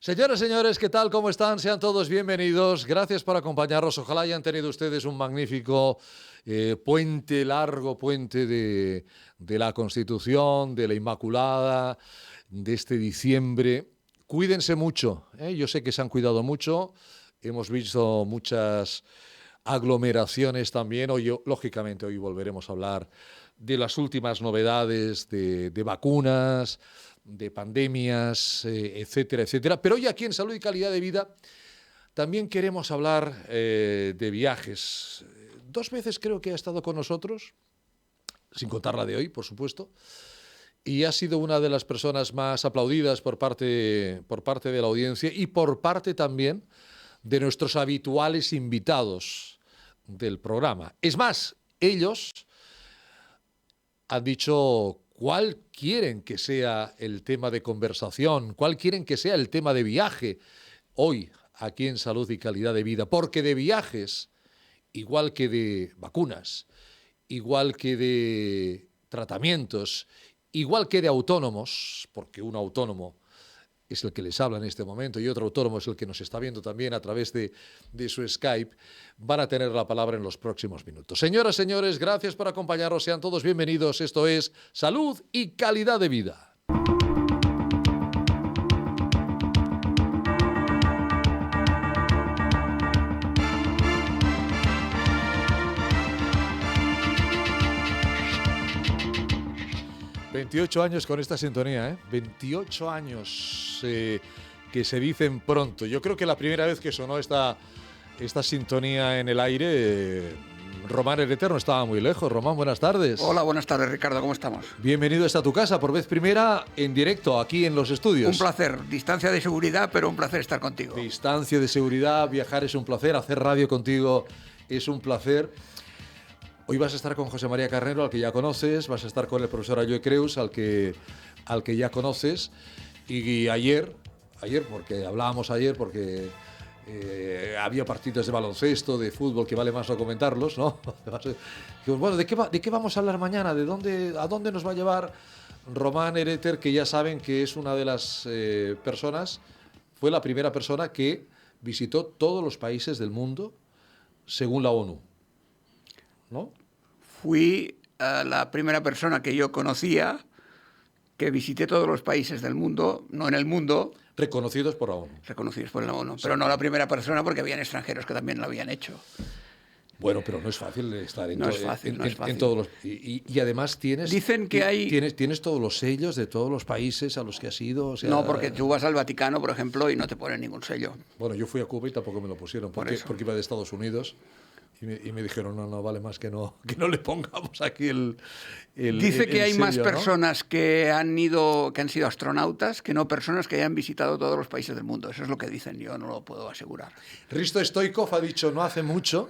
Señoras, señores, ¿qué tal? ¿Cómo están? Sean todos bienvenidos. Gracias por acompañarnos. Ojalá hayan tenido ustedes un magnífico largo puente de la Constitución, de la Inmaculada, de este diciembre. Cuídense mucho, ¿eh? Yo sé que se han cuidado mucho. Hemos visto muchas aglomeraciones también. Hoy, lógicamente, hoy volveremos a hablar de las últimas novedades de vacunas, de pandemias, etcétera, etcétera. Pero hoy aquí en Salud y Calidad de Vida también queremos hablar de viajes. 2 veces creo que ha estado con nosotros, sin contar la de hoy, por supuesto, y ha sido una de las personas más aplaudidas por parte de la audiencia y por parte también de nuestros habituales invitados del programa. Es más, ellos han dicho cuál quieren que sea el tema de conversación, cuál quieren que sea el tema de viaje hoy aquí en Salud y Calidad de Vida, porque de viajes, igual que de vacunas, igual que de tratamientos, igual que de autónomos, porque un autónomo es el que les habla en este momento y otro autónomo es el que nos está viendo también a través de su Skype, van a tener la palabra en los próximos minutos. Señoras, señores, gracias por acompañarnos. Sean todos bienvenidos. Esto es Salud y Calidad de Vida. ...28 años con esta sintonía, ¿eh? 28 años que se dicen pronto. Yo creo que la primera vez que sonó esta sintonía en el aire, Román Hereter no estaba muy lejos. Román, buenas tardes. Hola, buenas tardes, Ricardo, ¿cómo estamos? Bienvenido a tu casa, por vez primera en directo, aquí en los estudios. Un placer, distancia de seguridad, pero un placer estar contigo. Distancia de seguridad, viajar es un placer, hacer radio contigo es un placer. Hoy vas a estar con José María Carnero, al que ya conoces, vas a estar con el profesor Ayoe Creus, al que ya conoces, y ayer, porque hablábamos ayer, porque había partidos de baloncesto, de fútbol, que vale más no comentarlos, ¿no? Bueno, ¿de qué vamos a hablar mañana? ¿A dónde nos va a llevar Román Hereter, que ya saben que es una de las personas, fue la primera persona que visitó todos los países del mundo, según la ONU? ¿No? Fui la primera persona que yo conocía que visité todos los países del mundo, no en el mundo. Reconocidos por la ONU. Reconocidos por la ONU, pero no la primera persona porque habían extranjeros que también lo habían hecho. Bueno, pero no es fácil estar en, no es fácil. En todos los... Y además Dicen que tienes todos los sellos de todos los países a los que has ido. O sea, no, porque tú vas al Vaticano, por ejemplo, y no te ponen ningún sello. Bueno, yo fui a Cuba y tampoco me lo pusieron, porque iba de Estados Unidos. Y me dijeron, no vale más que no le pongamos aquí el Dice que hay sello, más personas, ¿no?, que han sido astronautas que no personas que hayan visitado todos los países del mundo. Eso es lo que dicen, yo no lo puedo asegurar. Risto Stoichkov ha dicho no hace mucho,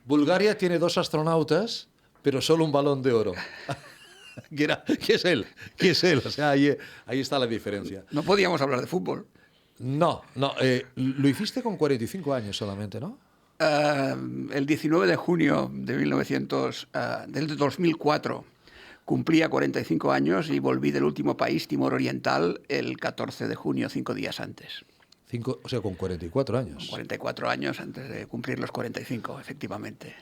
Bulgaria tiene 2 astronautas, pero solo un balón de oro. ¿Qué es él? O sea, ahí está la diferencia. No podíamos hablar de fútbol. No, lo hiciste con 45 años solamente, ¿no? El 19 de junio de del 2004 cumplía 45 años y volví del último país, Timor Oriental, el 14 de junio, 5 días antes. O sea, con 44 años. Con 44 años antes de cumplir los 45, efectivamente.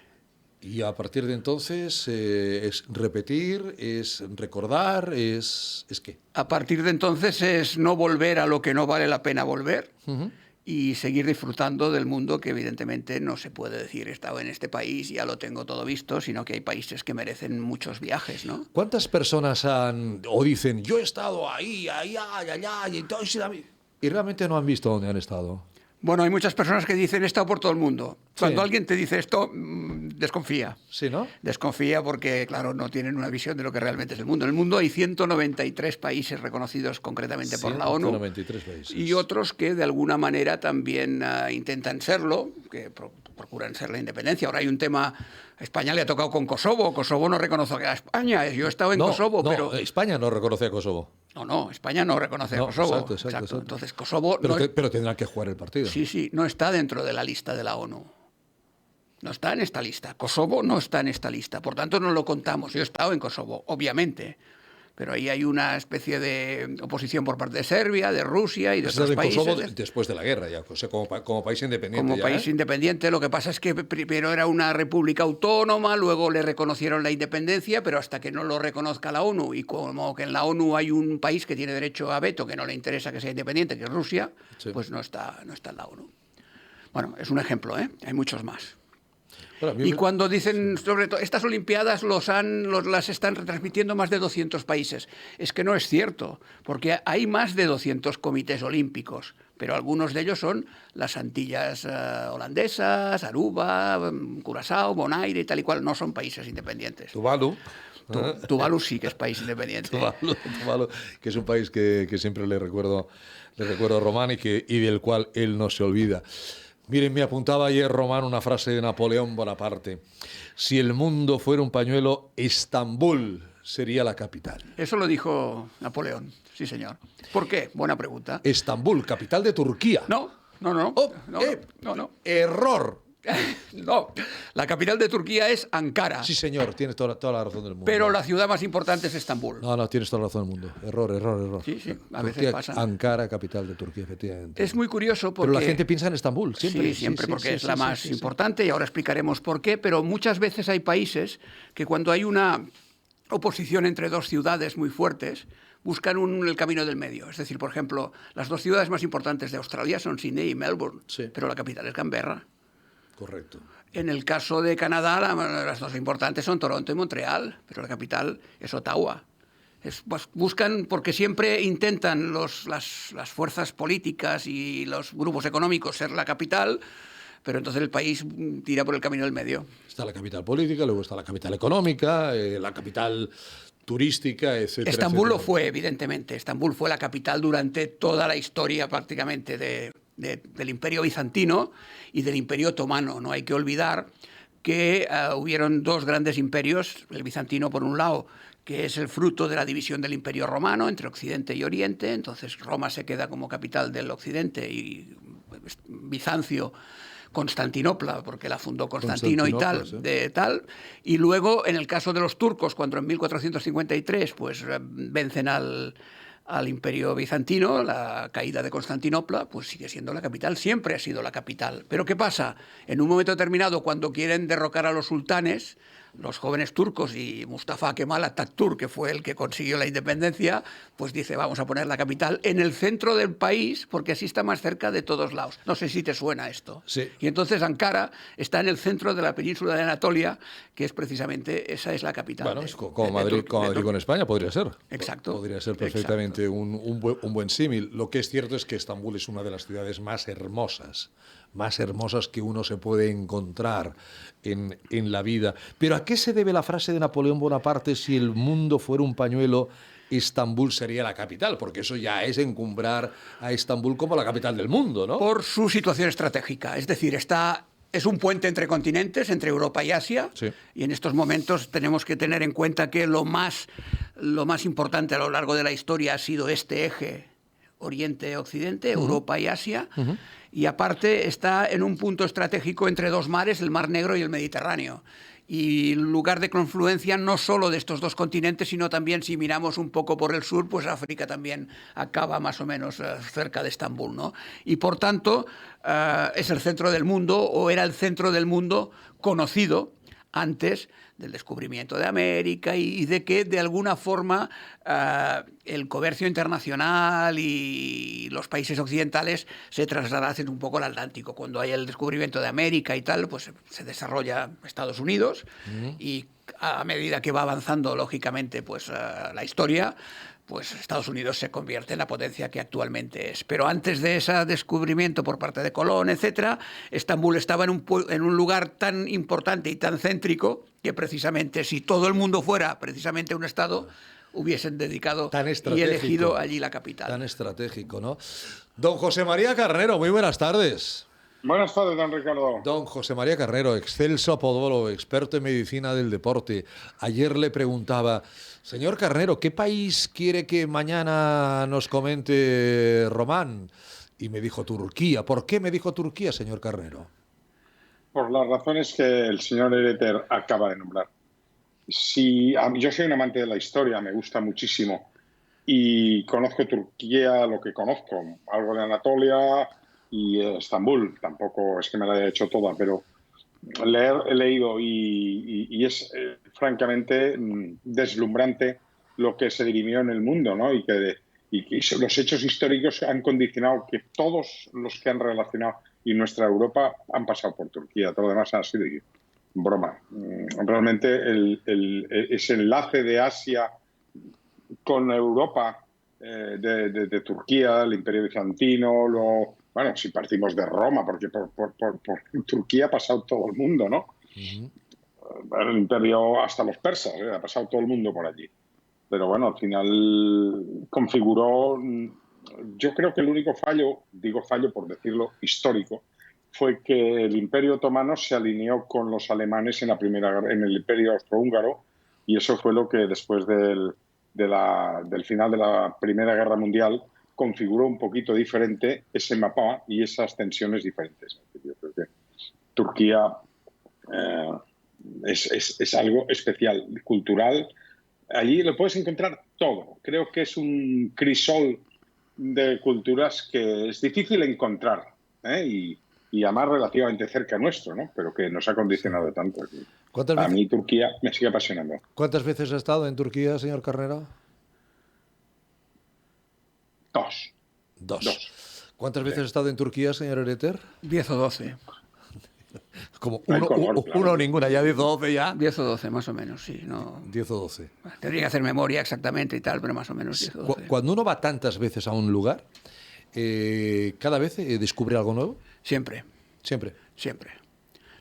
Y a partir de entonces es repetir, es recordar, ¿es qué? A partir de entonces es no volver a lo que no vale la pena volver. Uh-huh. Y seguir disfrutando del mundo, que evidentemente no se puede decir he estado en este país y ya lo tengo todo visto, sino que hay países que merecen muchos viajes, ¿no? ¿Cuántas personas dicen yo he estado ahí, allá, y realmente no han visto dónde han estado? Bueno, hay muchas personas que dicen he estado por todo el mundo. Cuando alguien te dice esto, desconfía. ¿Sí, no? Desconfía porque, claro, no tienen una visión de lo que realmente es el mundo. En el mundo hay 193 países reconocidos concretamente por la ONU. 193 países. Y otros que de alguna manera también intentan serlo, que procuran ser la independencia. Ahora hay un tema... España le ha tocado con Kosovo. Kosovo no reconoce a España. Yo he estado en Kosovo, pero... España no reconoce a Kosovo. No, España no reconoce a Kosovo. Exacto. Entonces Kosovo... Pero tendrán que jugar el partido. Sí, no está dentro de la lista de la ONU. No está en esta lista. Kosovo no está en esta lista. Por tanto, no lo contamos. Yo he estado en Kosovo, obviamente. pero ahí hay una especie de oposición por parte de Serbia, de Rusia y de otros Desde países. Kosovo después de la guerra, ya, o sea, como país independiente. Como ya, país independiente, lo que pasa es que primero era una república autónoma, luego le reconocieron la independencia, pero hasta que no lo reconozca la ONU, y como que en la ONU hay un país que tiene derecho a veto, que no le interesa que sea independiente, que es Rusia, Sí. pues no está en la ONU. Bueno, es un ejemplo, ¿eh? Hay muchos más. Bueno, Y cuando dicen, sobre todo, estas Olimpiadas las están retransmitiendo más de 200 países. Es que no es cierto, porque hay más de 200 comités olímpicos, pero algunos de ellos son las Antillas holandesas, Aruba, Curazao, Bonaire y tal y cual, no son países independientes. Tuvalu. Tuvalu sí que es país independiente. Tuvalu, que es un país que siempre le recuerdo a Román y del cual él no se olvida. Miren, me apuntaba ayer Román una frase de Napoleón Bonaparte. Si el mundo fuera un pañuelo, Estambul sería la capital. Eso lo dijo Napoleón, sí señor. ¿Por qué? Buena pregunta. Estambul, capital de Turquía. No. Oh, No. Error. No, la capital de Turquía es Ankara. Sí, señor, tienes toda la razón del mundo. Pero la ciudad más importante es Estambul. No, tienes toda la razón del mundo. Error. Sí, a veces Turquía, pasa. Ankara, capital de Turquía, efectivamente. Es muy curioso porque... Pero la gente piensa en Estambul, siempre. Sí, siempre, porque es la más importante y ahora explicaremos por qué, pero muchas veces hay países que cuando hay una oposición entre dos ciudades muy fuertes, buscan el camino del medio. Es decir, por ejemplo, las dos ciudades más importantes de Australia son Sydney y Melbourne, pero la capital es Canberra. Correcto. En el caso de Canadá, las dos importantes son Toronto y Montreal, pero la capital es Ottawa. Buscan, porque siempre intentan las fuerzas políticas y los grupos económicos ser la capital, pero entonces el país tira por el camino del medio. Está la capital política, luego está la capital económica, la capital turística, etcétera. Estambul lo fue, evidentemente. Estambul fue la capital durante toda la historia prácticamente del Imperio Bizantino y del Imperio Otomano. No hay que olvidar que hubieron dos grandes imperios, el bizantino por un lado, que es el fruto de la división del Imperio Romano entre Occidente y Oriente. Entonces Roma se queda como capital del Occidente y Bizancio Constantinopla, porque la fundó Constantino y tal, sí. Y luego, en el caso de los turcos, cuando en 1453 pues, vencen al Imperio Bizantino, la caída de Constantinopla, pues sigue siendo la capital, siempre ha sido la capital. Pero ¿qué pasa? En un momento determinado, cuando quieren derrocar a los sultanes, los jóvenes turcos y Mustafa Kemal Atatürk, que fue el que consiguió la independencia, pues dice, vamos a poner la capital en el centro del país, porque así está más cerca de todos lados. No sé si te suena esto. Sí. Y entonces Ankara está en el centro de la península de Anatolia, que es precisamente, esa es la capital. Bueno, es como Madrid con España, podría ser. Exacto. Podría ser perfectamente un buen símil. Lo que es cierto es que Estambul es una de las ciudades más hermosas que uno se puede encontrar en la vida. Pero ¿a qué se debe la frase de Napoleón Bonaparte, si el mundo fuera un pañuelo, Estambul sería la capital? Porque eso ya es encumbrar a Estambul como la capital del mundo, ¿no? Por su situación estratégica. Es decir, es un puente entre continentes, entre Europa y Asia, sí. Y en estos momentos tenemos que tener en cuenta que lo más importante a lo largo de la historia ha sido este eje Oriente-Occidente, Europa y Asia, y aparte está en un punto estratégico entre dos mares, el Mar Negro y el Mediterráneo. Y lugar de confluencia no solo de estos dos continentes, sino también, si miramos un poco por el sur, pues África también acaba más o menos cerca de Estambul, ¿no? Y por tanto, es el centro del mundo, o era el centro del mundo conocido antes del descubrimiento de América y de que, de alguna forma, el comercio internacional y los países occidentales se trasladasen un poco al Atlántico. Cuando hay el descubrimiento de América y tal, pues se desarrolla Estados Unidos y a medida que va avanzando, lógicamente, pues la historia, pues Estados Unidos se convierte en la potencia que actualmente es. Pero antes de ese descubrimiento por parte de Colón, etcétera, Estambul estaba en un lugar tan importante y tan céntrico que precisamente si todo el mundo fuera precisamente un estado, hubiesen dedicado y elegido allí la capital. Tan estratégico, ¿no? Don José María Carnero, muy buenas tardes. Buenas tardes, don Ricardo. Don José María Carnero, excelso podólogo, experto en medicina del deporte. Ayer le preguntaba, señor Carnero, ¿qué país quiere que mañana nos comente Román? Y me dijo Turquía. ¿Por qué me dijo Turquía, señor Carnero? Por las razones que el señor Ereter acaba de nombrar. si yo soy un amante de la historia, me gusta muchísimo y conozco Turquía, lo que conozco, algo de Anatolia y Estambul. Tampoco es que me la haya hecho toda, pero he leído y es francamente deslumbrante lo que se dirimió en el mundo, ¿no? Y que los hechos históricos han condicionado que todos los que han relacionado y nuestra Europa han pasado por Turquía. Todo lo demás ha sido broma. Realmente ese enlace de Asia con Europa, de Turquía, el Imperio Bizantino, bueno, si partimos de Roma, porque por Turquía ha pasado todo el mundo, ¿no? El imperio, hasta los persas, ha pasado todo el mundo por allí. Pero bueno, al final configuró, yo creo que el único fallo, digo fallo por decirlo, histórico, fue que el Imperio Otomano se alineó con los alemanes en el Imperio Austrohúngaro, y eso fue lo que después del final de la Primera Guerra Mundial configuró un poquito diferente ese mapa y esas tensiones diferentes. Yo creo que Turquía es algo especial, cultural. Allí lo puedes encontrar todo. Creo que es un crisol de culturas que es difícil encontrar, y además relativamente cerca nuestro, ¿no? Pero que nos ha condicionado tanto. A mí Turquía me sigue apasionando. ¿Cuántas veces ha estado en Turquía, señor Carrera? Dos. ¿Cuántas veces ha estado en Turquía, señor Ereter? 10 o 12. Como uno o ninguna, ya 10 o 12 ya. 10 o 12, más o menos, sí. No... 10 o 12. Tendría que hacer memoria exactamente y tal, pero más o menos 10 o 12. Cuando uno va tantas veces a un lugar, ¿cada vez descubre algo nuevo? Siempre. Siempre. Siempre.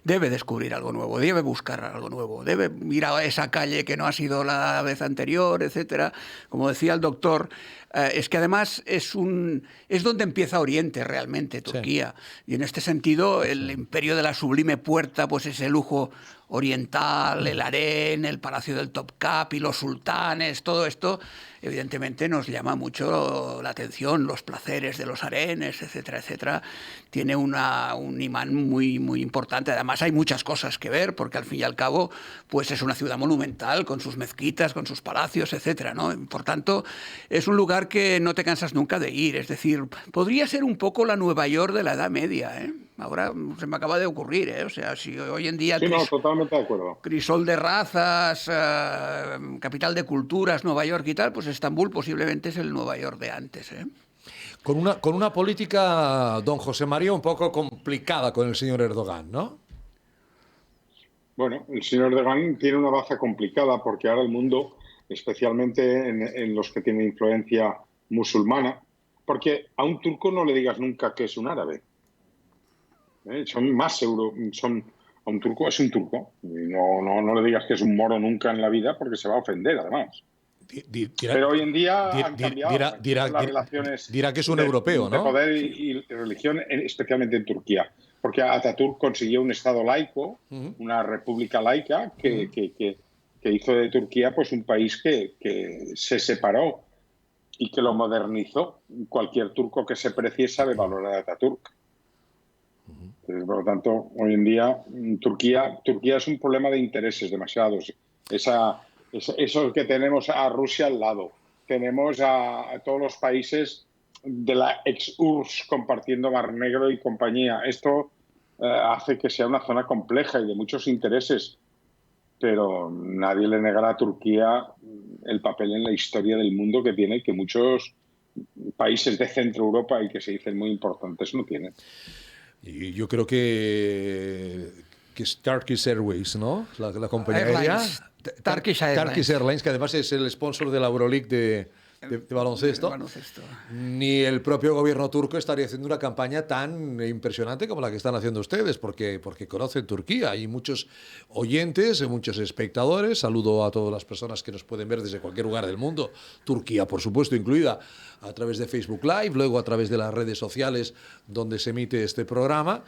Debe descubrir algo nuevo, debe buscar algo nuevo, debe ir a esa calle que no ha sido la vez anterior, etcétera. Como decía el doctor, es que además es donde empieza Oriente realmente, Turquía. Sí. Y en este sentido, el imperio de la Sublime Puerta, pues ese lujo oriental, el harén, el palacio del Topkapı, los sultanes, todo esto, evidentemente nos llama mucho la atención, los placeres de los harenes, etcétera, etcétera. Tiene un imán muy, muy importante. Además hay muchas cosas que ver, porque al fin y al cabo pues es una ciudad monumental, con sus mezquitas, con sus palacios, etcétera, ¿no? Por tanto, es un lugar que no te cansas nunca de ir. Es decir, podría ser un poco la Nueva York de la Edad Media, ¿eh? Ahora se me acaba de ocurrir, ¿eh? O sea, si hoy en día... Sí, no, totalmente de acuerdo. Crisol de razas, capital de culturas, Nueva York y tal, pues Estambul posiblemente es el Nueva York de antes, ¿eh? Con una política, don José María, un poco complicada con el señor Erdogan, ¿no? Bueno, el señor Erdogan tiene una baza complicada porque ahora el mundo, especialmente en los que tienen influencia musulmana, porque a un turco no le digas nunca que es un árabe. Son más a un turco es un turco. No le digas que es un moro nunca en la vida porque se va a ofender, además. Pero hoy en día han cambiado las relaciones. Dirá que es un europeo, ¿no? De poder y religión, especialmente en Turquía. Porque Atatürk consiguió un Estado laico, una república laica, que hizo de Turquía pues un país que se separó y que lo modernizó. Cualquier turco que se precie sabe valorar a Atatürk. Entonces, por lo tanto, hoy en día Turquía es un problema de intereses demasiados. Eso que tenemos a Rusia al lado, tenemos a todos los países de la ex-URSS compartiendo Mar Negro y compañía. Esto hace que sea una zona compleja y de muchos intereses, pero nadie le negará a Turquía el papel en la historia del mundo que tiene, que muchos países de Centro Europa y que se dicen muy importantes no tienen. Y yo creo que es Turkish Airways, ¿no? La compañía aérea. Turkish Airlines, que además es el sponsor de la Euroleague de baloncesto. Ni el propio gobierno turco estaría haciendo una campaña tan impresionante como la que están haciendo ustedes, porque conocen Turquía. Hay muchos oyentes, muchos espectadores. Saludo a todas las personas que nos pueden ver desde cualquier lugar del mundo. Turquía, por supuesto, incluida, a través de Facebook Live, luego a través de las redes sociales donde se emite este programa.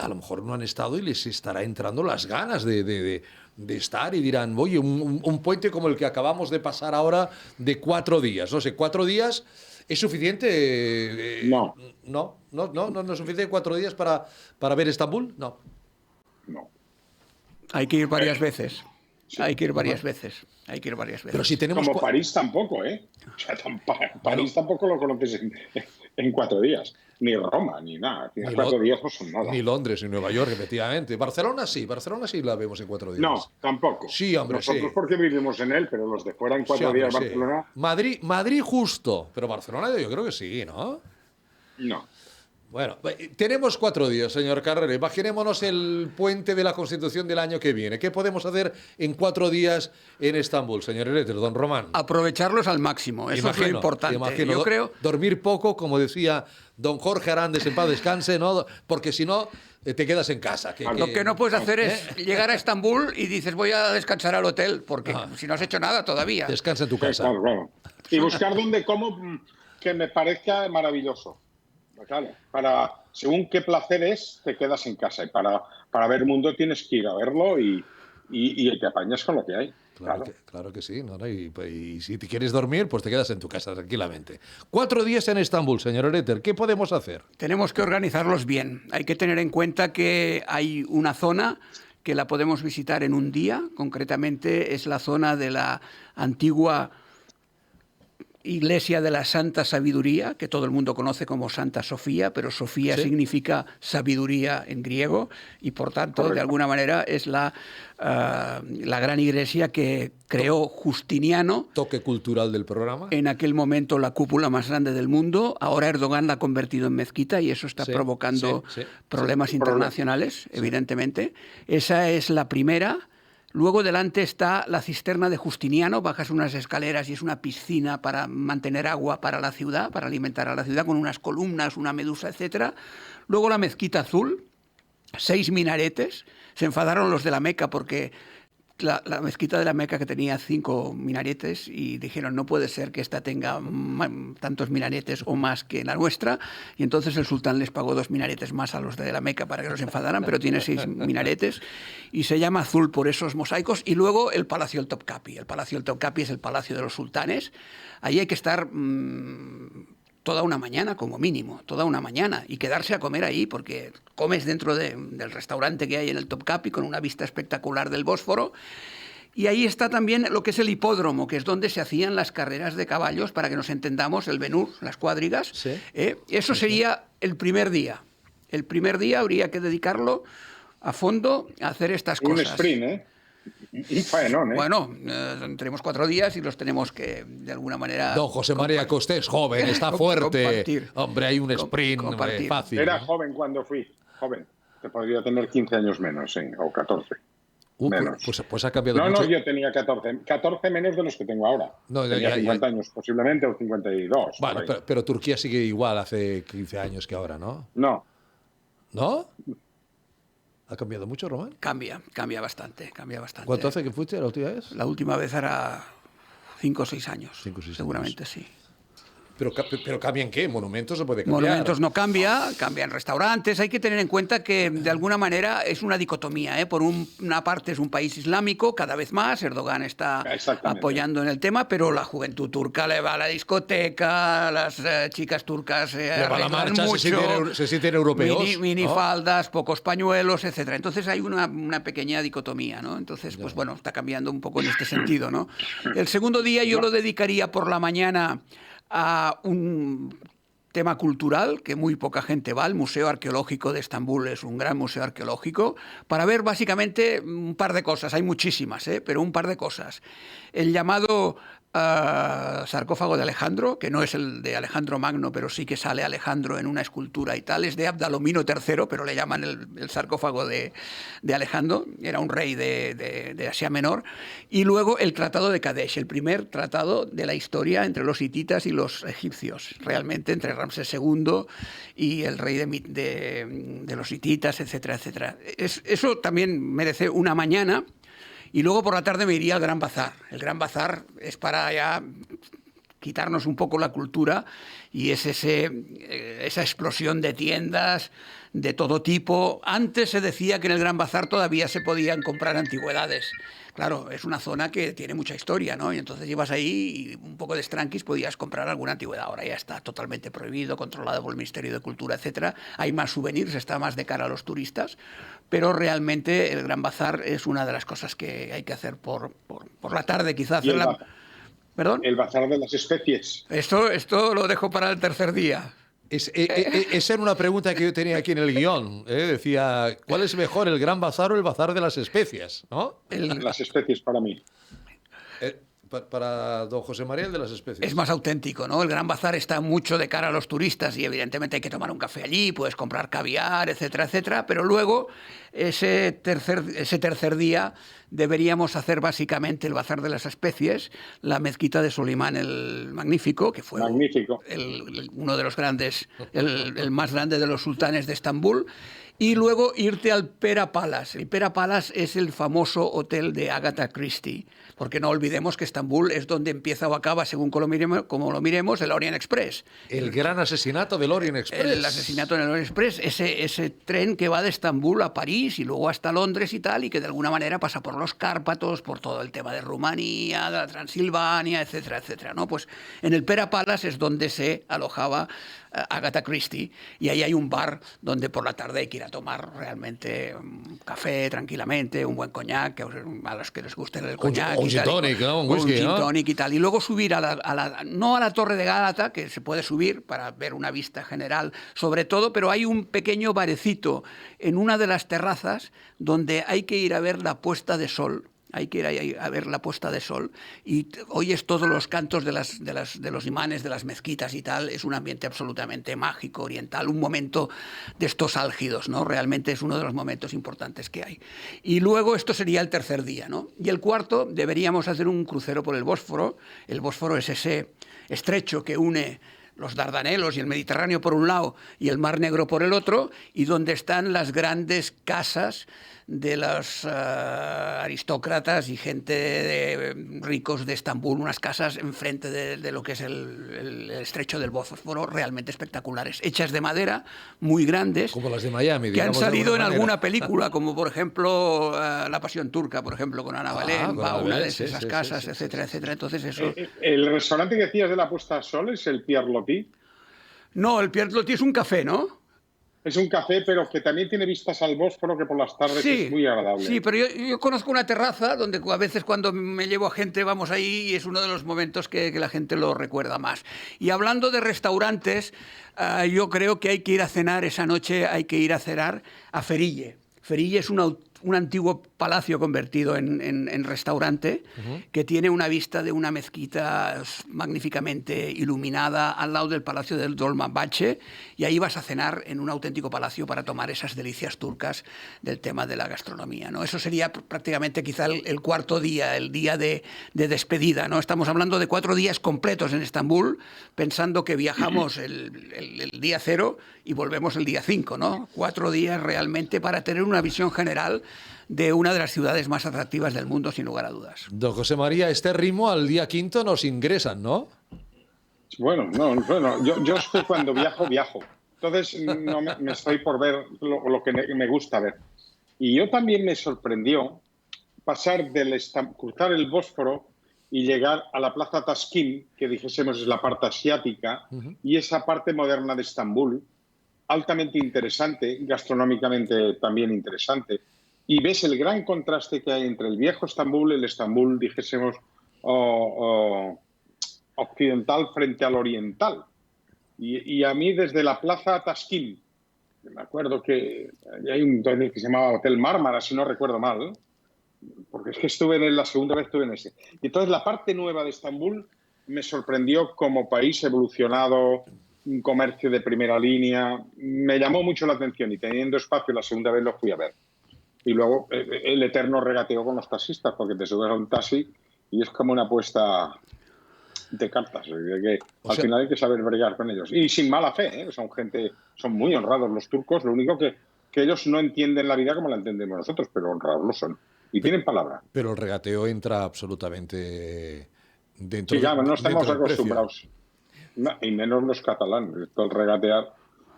A lo mejor no han estado y les estará entrando las ganas de estar y dirán, oye, un puente como el que acabamos de pasar ahora de 4 días. No sé, 4 días es suficiente. No es suficiente 4 días para ver Estambul. No. Hay que ir varias veces. Sí. Hay que ir varias veces. Hay que ir varias veces. Pero si tenemos Como París tampoco, ¿eh? O sea, París tampoco lo conoces en 4 días. Ni Roma, ni nada. ni 4 días no son nada. Ni Londres, ni Nueva York, efectivamente. Barcelona sí la vemos en 4 días. No, tampoco. Sí, hombre, Nosotros sí. porque vivimos en él, pero los de fuera en 4 Sí, hombre, días sí. Barcelona, Madrid justo, pero Barcelona yo creo que sí, ¿no? no. Bueno, tenemos 4 días, señor Carrera. Imaginémonos el puente de la Constitución del año que viene. ¿Qué podemos hacer en 4 días en Estambul, señor Ereter, don Román? Aprovecharlos al máximo, eso es lo importante. Imagino, Yo creo... dormir poco, como decía don Jorge Arandes, en paz descanse, ¿no? Porque si no, te quedas en casa. Lo que no puedes hacer es llegar a Estambul y dices voy a descansar al hotel, porque si no has hecho nada todavía. Descansa en tu casa. Claro. Y buscar donde como que me parezca maravilloso. Claro, según qué placer es, te quedas en casa. Y para ver mundo tienes que ir a verlo y te apañas con lo que hay. Claro que sí. ¿No? Y si te quieres dormir, pues te quedas en tu casa tranquilamente. 4 días en Estambul, señor Ereter. ¿Qué podemos hacer? Tenemos que organizarlos bien. Hay que tener en cuenta que hay una zona que la podemos visitar en un día. Concretamente es la zona de la antigua Iglesia de la Santa Sabiduría, que todo el mundo conoce como Santa Sofía, pero Sofía significa sabiduría en griego y, por tanto, de alguna manera es la gran iglesia que creó Justiniano. Toque cultural del programa. En aquel momento la cúpula más grande del mundo. Ahora Erdogan la ha convertido en mezquita y eso está provocando problemas internacionales, evidentemente. Esa es la primera. Luego delante está la cisterna de Justiniano, bajas unas escaleras y es una piscina para mantener agua para la ciudad, para alimentar a la ciudad, con unas columnas, una medusa, etc. Luego la mezquita azul, 6 minaretes. Se enfadaron los de la Meca porque la mezquita de la Meca, que tenía 5 minaretes, y dijeron no puede ser que esta tenga tantos minaretes o más que la nuestra, y entonces el sultán les pagó 2 minaretes más a los de la Meca para que no se enfadaran, pero tiene 6 minaretes y se llama azul por esos mosaicos. Y luego el Palacio del Topkapi. El Palacio del Topkapi es el palacio de los sultanes. Allí hay que estar toda una mañana como mínimo, toda una mañana, y quedarse a comer ahí, porque comes dentro del restaurante que hay en el Topkapi con una vista espectacular del Bósforo. Y ahí está también lo que es el hipódromo, que es donde se hacían las carreras de caballos, para que nos entendamos, el Benur, las cuadrigas. Eso sería el primer día. El primer día habría que dedicarlo a fondo a hacer estas cosas. Un sprint, ¿eh? Un faenón, ¿eh? Bueno, tenemos 4 días y los tenemos que, de alguna manera... Don José María Coste es joven, está fuerte. Compartir. Hombre, hay un sprint fácil. Era joven cuando fui, joven. Te podría tener 15 años menos, o 14. Menos. Pues ha cambiado mucho. No, yo tenía 14 menos de los que tengo ahora. Tenía 50 años posiblemente, o 52. Vale, pero Turquía sigue igual hace 15 años que ahora, ¿no? No. ¿No? ¿Ha cambiado mucho, Román? Cambia bastante, cambia bastante. ¿Cuánto hace que fuiste la última vez? La última vez era 5 o 6 años. 5 o 6 seguramente años. Sí. ¿Pero cambian qué? ¿Monumentos se puede cambiar? Monumentos no cambian restaurantes. Hay que tener en cuenta que, de alguna manera, es una dicotomía, ¿eh? Por una parte es un país islámico, cada vez más, Erdogan está apoyando en el tema, pero la juventud turca le va a la discoteca, las chicas turcas le va a la marcha, mucho, se sienten europeos. Minifaldas, pocos pañuelos, etcétera. Entonces hay una pequeña dicotomía, ¿no? Entonces, pues bueno, está cambiando un poco en este sentido, ¿no? El segundo día yo lo dedicaría por la mañana a un tema cultural que muy poca gente va. El Museo Arqueológico de Estambul es un gran museo arqueológico, para ver básicamente un par de cosas. Hay muchísimas, pero un par de cosas. El llamado sarcófago de Alejandro, que no es el de Alejandro Magno, pero sí que sale Alejandro en una escultura y tal. Es de Abdalomino III, pero le llaman el sarcófago de Alejandro. Era un rey de Asia Menor. Y luego el Tratado de Kadesh, el primer tratado de la historia entre los hititas y los egipcios, realmente entre Ramsés II y el rey de los hititas, etcétera, etcétera. Eso también merece una mañana. Y luego por la tarde me iría al Gran Bazar. El Gran Bazar es para ya quitarnos un poco la cultura, y es esa explosión de tiendas de todo tipo. Antes se decía que en el Gran Bazar todavía se podían comprar antigüedades. Claro, es una zona que tiene mucha historia, ¿no? Y entonces ibas ahí y un poco de estranquis podías comprar alguna antigüedad. Ahora ya está totalmente prohibido, controlado por el Ministerio de Cultura, etcétera. Hay más souvenirs, está más de cara a los turistas, pero realmente el Gran Bazar es una de las cosas que hay que hacer por la tarde, quizás. ¿Perdón? El bazar de las especies. Esto lo dejo para el tercer día. Esa era una pregunta que yo tenía aquí en el guión. Decía, ¿cuál es mejor, el Gran Bazar o el Bazar de las Especias? ¿No? Las especies para mí. Para don José María, el de las especies. Es más auténtico, ¿no? El Gran Bazar está mucho de cara a los turistas y evidentemente hay que tomar un café allí, puedes comprar caviar, etcétera, etcétera, pero luego ese tercer día deberíamos hacer básicamente el Bazar de las Especies, la mezquita de Solimán el Magnífico, que fue uno de los grandes, el más grande de los sultanes de Estambul, y luego irte al Pera Palace. El Pera Palace es el famoso hotel de Agatha Christie, porque no olvidemos que Estambul es donde empieza o acaba, según como lo miremos, el Orient Express. El gran asesinato del Orient Express. El asesinato del Orient Express, ese tren que va de Estambul a París y luego hasta Londres y tal, y que de alguna manera pasa por los Cárpatos, por todo el tema de Rumanía, de la Transilvania, etcétera, etcétera, ¿no? Pues en el Pera Palace es donde se alojaba Agatha Christie, y ahí hay un bar donde por la tarde hay que ir a tomar realmente un café tranquilamente, un buen coñac, a los que les guste el coñac, un gin tonic, ¿no? Un whisky, gin ¿no? tonic y tal, y luego subir no a la Torre de Gálata, que se puede subir para ver una vista general sobre todo, pero hay un pequeño barecito en una de las terrazas donde hay que ir a ver la puesta de sol. Hay que ir ahí a ver la puesta de sol y oyes todos los cantos de los imanes, de las mezquitas y tal. Es un ambiente absolutamente mágico, oriental, un momento de estos álgidos, ¿no? Realmente es uno de los momentos importantes que hay. Y luego esto sería el tercer día, ¿no? Y el cuarto, deberíamos hacer un crucero por el Bósforo. El Bósforo es ese estrecho que une los Dardanelos y el Mediterráneo por un lado y el Mar Negro por el otro, y donde están las grandes casas de los aristócratas y gente ricos de Estambul, unas casas enfrente de lo que es el estrecho del Bósforo, realmente espectaculares, hechas de madera, muy grandes. Como las de Miami, que han digamos, salido en manera. alguna película, como por ejemplo La Pasión Turca, por ejemplo, con Ana Valén, va una de esas casas, etcétera, etcétera. Entonces eso... El restaurante que decías de la puesta a sol es el Pierre Loti. No, el Pierre Loti es un café, ¿no? Es un café, pero que también tiene vistas al Bósforo, que por las tardes es muy agradable. Sí, pero yo conozco una terraza donde a veces cuando me llevo a gente vamos ahí y es uno de los momentos que la gente lo recuerda más. Y hablando de restaurantes, yo creo que hay que ir a cenar esa noche, hay que ir a cenar a Ferille. Ferille es un antiguo palacio convertido en restaurante, que tiene una vista de una mezquita magníficamente iluminada al lado del Palacio del Dolmabahce, y ahí vas a cenar en un auténtico palacio para tomar esas delicias turcas del tema de la gastronomía, ¿no? Eso sería prácticamente quizá el cuarto día, el día de despedida, ¿no? Estamos hablando de 4 días completos en Estambul, pensando que viajamos el día 0 y volvemos el día 5, ¿no? 4 días realmente para tener una visión general de una de las ciudades más atractivas del mundo, sin lugar a dudas. Don José María, este ritmo al día 5 nos ingresan, ¿no? Bueno, yo es que cuando viajo. Entonces no me estoy por ver lo que me gusta ver. Y yo también me sorprendió cruzar el Bósforo y llegar a la Plaza Taskin, que dijésemos es la parte asiática, y esa parte moderna de Estambul, altamente interesante, gastronómicamente también interesante. Y ves el gran contraste que hay entre el viejo Estambul, el Estambul, dijésemos, occidental frente al oriental. Y a mí desde la Plaza Taskin, me acuerdo que hay un hotel que se llamaba Hotel Mármara, si no recuerdo mal, porque es que la segunda vez estuve en ese. Y entonces la parte nueva de Estambul me sorprendió como país evolucionado, un comercio de primera línea, me llamó mucho la atención y teniendo espacio la segunda vez lo fui a ver. Y luego el eterno regateo con los taxistas, porque te subes a un taxi y es como una apuesta de cartas. Al final hay que saber bregar con ellos. Y sin mala fe, ¿eh? Son muy honrados los turcos, lo único que ellos no entienden la vida como la entendemos nosotros, pero honrados lo son. Y tienen palabra. Pero el regateo entra absolutamente dentro Sí, claro, no dentro estamos del precio. acostumbrados. No, y menos los catalanes. Todo el regatear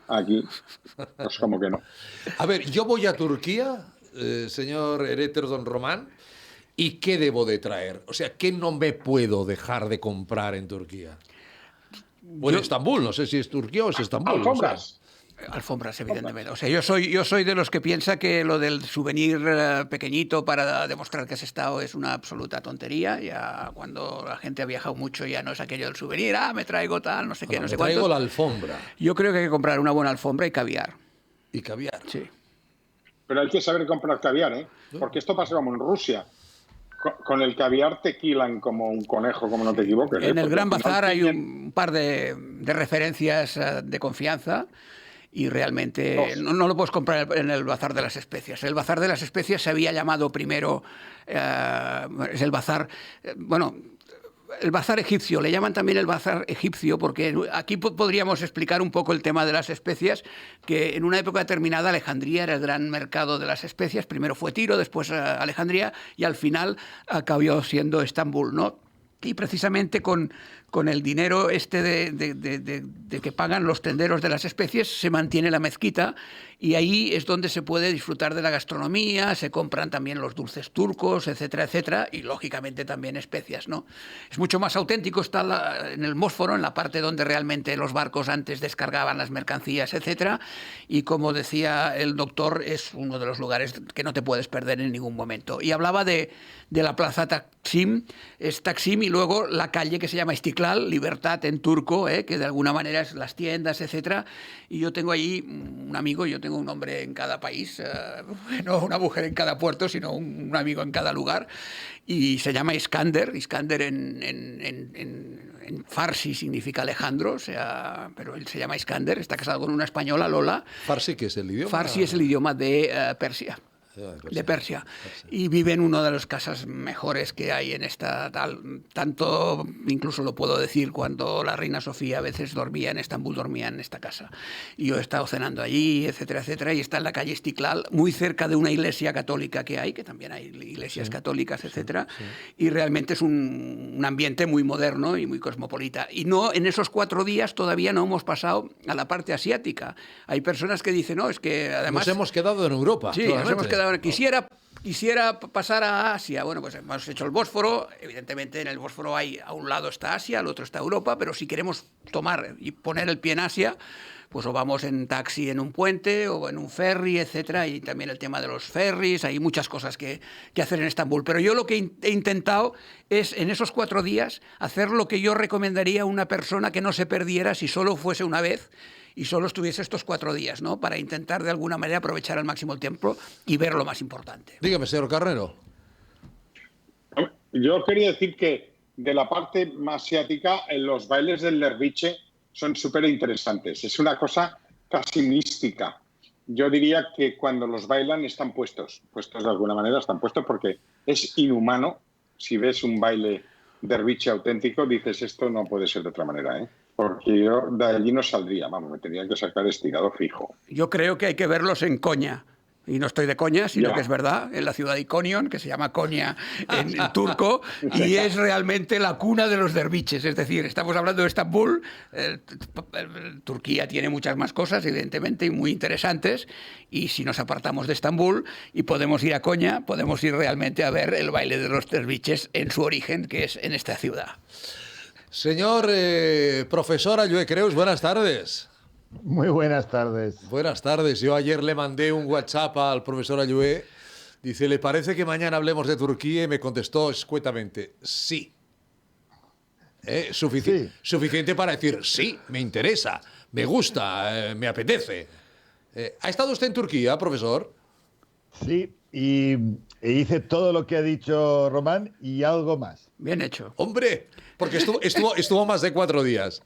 aquí, pues como que no. A ver, yo voy a Turquía, señor Ereter Don Román, ¿y qué debo de traer? O sea, ¿qué no me puedo dejar de comprar en Turquía? O en Estambul, no sé si es Turquía o es Estambul. Alfombras. Alfombras, evidentemente. O sea, yo soy de los que piensa que lo del souvenir pequeñito para demostrar que has estado es una absoluta tontería. Ya cuando la gente ha viajado mucho ya no es aquello del souvenir, me traigo tal, no sé qué, no sé cuánto. Traigo la alfombra Yo creo que hay que comprar una buena alfombra y caviar. y caviar. Sí. Pero hay que saber comprar caviar, ¿eh? Porque esto pasa como en Rusia. Con el caviar te quilan como un conejo, como no te equivoques. En el Porque Gran al final Bazar hay tienen un par de referencias de confianza y realmente no lo puedes comprar en el Bazar de las Especias. El Bazar de las Especias se había llamado primero, es el Bazar, el Bazar egipcio, le llaman también el Bazar egipcio porque aquí podríamos explicar un poco el tema de las especias, que en una época determinada Alejandría era el gran mercado de las especias, primero fue Tiro, después Alejandría y al final acabó siendo Estambul, ¿no? Y precisamente con el dinero este de que pagan los tenderos de las especies se mantiene la mezquita y ahí es donde se puede disfrutar de la gastronomía, se compran también los dulces turcos, etcétera, etcétera, y lógicamente también especias, ¿no? Es mucho más auténtico, está en el Bósforo, en la parte donde realmente los barcos antes descargaban las mercancías, etcétera, y como decía el doctor, es uno de los lugares que no te puedes perder en ningún momento. Y hablaba de la plaza Taksim, es Taksim y luego la calle que se llama Istiklal, Libertad en turco, que de alguna manera es las tiendas, etcétera. Y yo tengo allí un amigo, yo tengo un hombre en cada país, no una mujer en cada puerto, sino un amigo en cada lugar. Y se llama Iskander. Iskander en farsi significa Alejandro, o sea, pero él se llama Iskander, está casado con una española, Lola. ¿Farsi qué es el idioma? Farsi es el idioma de Persia. De Persia. Y vive en una de las casas mejores que hay en esta tanto, incluso lo puedo decir, cuando la reina Sofía a veces dormía en Estambul, dormía en esta casa. Y yo he estado cenando allí, etcétera, etcétera, y está en la calle Istiklal, muy cerca de una iglesia católica que hay, que también hay iglesias católicas, etcétera, y realmente es un ambiente muy moderno y muy cosmopolita. Y no, en esos 4 días todavía no hemos pasado a la parte asiática. Hay personas que dicen, no, es que además... Nos hemos quedado en Europa. Sí, nos hemos quedado. Quisiera pasar a Asia. Bueno, pues hemos hecho el Bósforo. Evidentemente en el Bósforo a un lado está Asia, al otro está Europa, pero si queremos tomar y poner el pie en Asia, pues o vamos en taxi en un puente o en un ferry, etcétera, y también el tema de los ferries, hay muchas cosas que hacer en Estambul. Pero yo lo que he intentado es en esos 4 días hacer lo que yo recomendaría a una persona que no se perdiera si solo fuese una vez y solo estuviese estos 4 días, ¿no? Para intentar de alguna manera aprovechar al máximo el tiempo y ver lo más importante. Dígame, señor Carrero. Yo quería decir que de la parte más asiática, los bailes del derviche son súper interesantes. Es una cosa casi mística. Yo diría que cuando los bailan están puestos de alguna manera, están puestos porque es inhumano. Si ves un baile derviche auténtico, dices, esto no puede ser de otra manera, ¿eh? Porque yo de allí no saldría, vamos, me tendría que sacar estirado fijo. Yo creo que hay que verlos en Konya. Y no estoy de coña, sino que es verdad, en la ciudad de Iconion, que se llama Konya en turco, y es realmente la cuna de los derviches. Es decir, estamos hablando de Estambul, Turquía tiene muchas más cosas, evidentemente, y muy interesantes, y si nos apartamos de Estambul y podemos ir a Konya, podemos ir realmente a ver el baile de los derviches en su origen, que es en esta ciudad. Señor profesor Ayue Creus, buenas tardes. Muy buenas tardes. Buenas tardes. Yo ayer le mandé un WhatsApp al profesor Ayue. Dice, ¿le parece que mañana hablemos de Turquía? Y me contestó escuetamente, sí. Sí. Suficiente para decir, sí, me interesa, me gusta, me apetece. ¿Ha estado usted en Turquía, profesor? Sí, y hice todo lo que ha dicho Román y algo más. Bien hecho. Hombre, porque estuvo más de 4 días.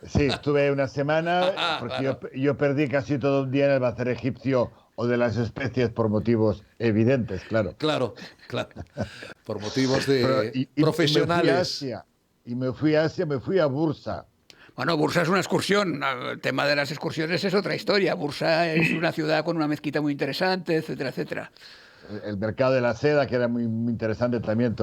Sí, estuve una semana, porque yo perdí casi todo un día en el bazar egipcio o de las especies por motivos evidentes, claro. Claro. Por motivos profesionales. Me fui a Asia, me fui a Bursa. Bueno, Bursa es una excursión. El tema de las excursiones es otra historia. Bursa es una ciudad con una mezquita muy interesante, etcétera, etcétera. el mercado de la seda, que era muy, muy interesante también.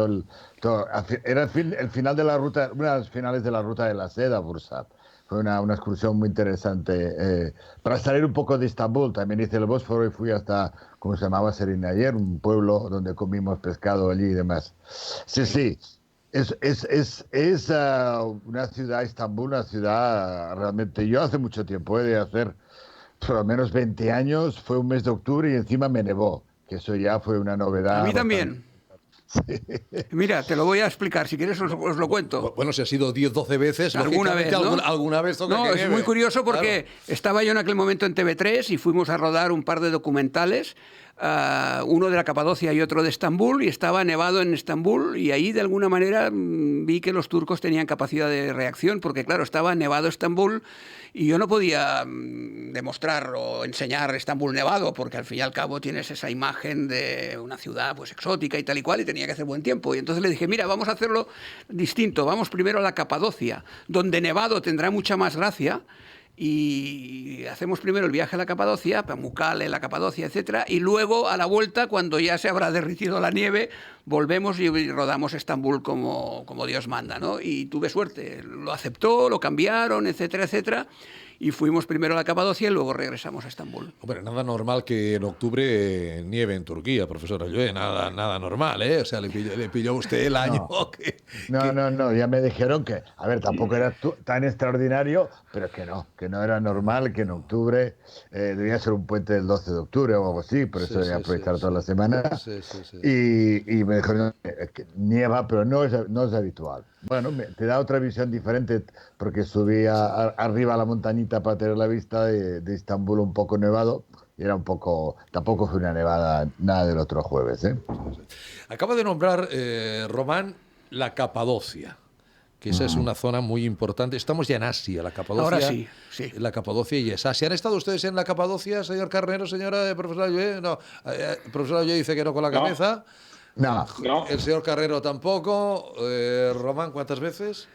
Era el final de la ruta, una de las finales de la ruta de la seda, Bursa. Fue una excursión muy interesante. Para salir un poco de Estambul, también hice el Bósforo y fui hasta, ¿cómo se llamaba? Serinayer, un pueblo donde comimos pescado allí y demás. Sí, sí. Es una ciudad, Estambul, una ciudad realmente... Yo hace mucho tiempo, de hacer por lo menos 20 años, fue un mes de octubre y encima me nevó, que eso ya fue una novedad. A mí también. Sí. Mira, te lo voy a explicar, si quieres os lo cuento. Bueno, si ha sido 10, 12 veces, alguna vez, ¿no? alguna vez toca que nieve. Es muy curioso porque claro. Estaba yo en aquel momento en TV3 y fuimos a rodar un par de documentales, uno de la Capadocia y otro de Estambul, y estaba nevado en Estambul, y ahí de alguna manera vi que los turcos tenían capacidad de reacción, porque claro, estaba nevado Estambul y yo no podía demostrar o enseñar Estambul nevado, porque al fin y al cabo tienes esa imagen de una ciudad pues exótica y tal y cual, y tenía que hacer buen tiempo. Y entonces le dije, mira, vamos a hacerlo distinto, vamos primero a la Capadocia, donde nevado tendrá mucha más gracia, y hacemos primero el viaje a la Capadocia, Pamukkale, la Capadocia, etcétera, y luego a la vuelta, cuando ya se habrá derretido la nieve, volvemos y rodamos Estambul como Dios manda, ¿no? Y tuve suerte, lo aceptó, lo cambiaron, etcétera, etcétera, y fuimos primero a la Capadocia y luego regresamos a Estambul. Hombre, nada normal que en octubre nieve en Turquía, profesora Llué, nada normal, ¿eh? O sea, le pilló a usted el año No, ya me dijeron que, a ver, tampoco era tan extraordinario, pero que no era normal, que en octubre debía ser un puente del 12 de octubre o algo así, por eso debía aprovechar toda la semana. Sí. Y me dijeron que nieva, pero no es habitual. Bueno, te da otra visión diferente, porque subí arriba a la montañita para tener la vista de Estambul un poco nevado, y era un poco... Tampoco fue una nevada nada del otro jueves, ¿eh? Acaba de nombrar, Román, la Capadocia, que esa es una zona muy importante. Estamos ya en Asia, la Capadocia. Ahora sí. La Capadocia y es Asia. ¿Han estado ustedes en la Capadocia, señor Carnero, señora profesora Llué? No, profesora Llué dice que no con la cabeza. No. El señor Carrero tampoco. Román, ¿cuántas veces?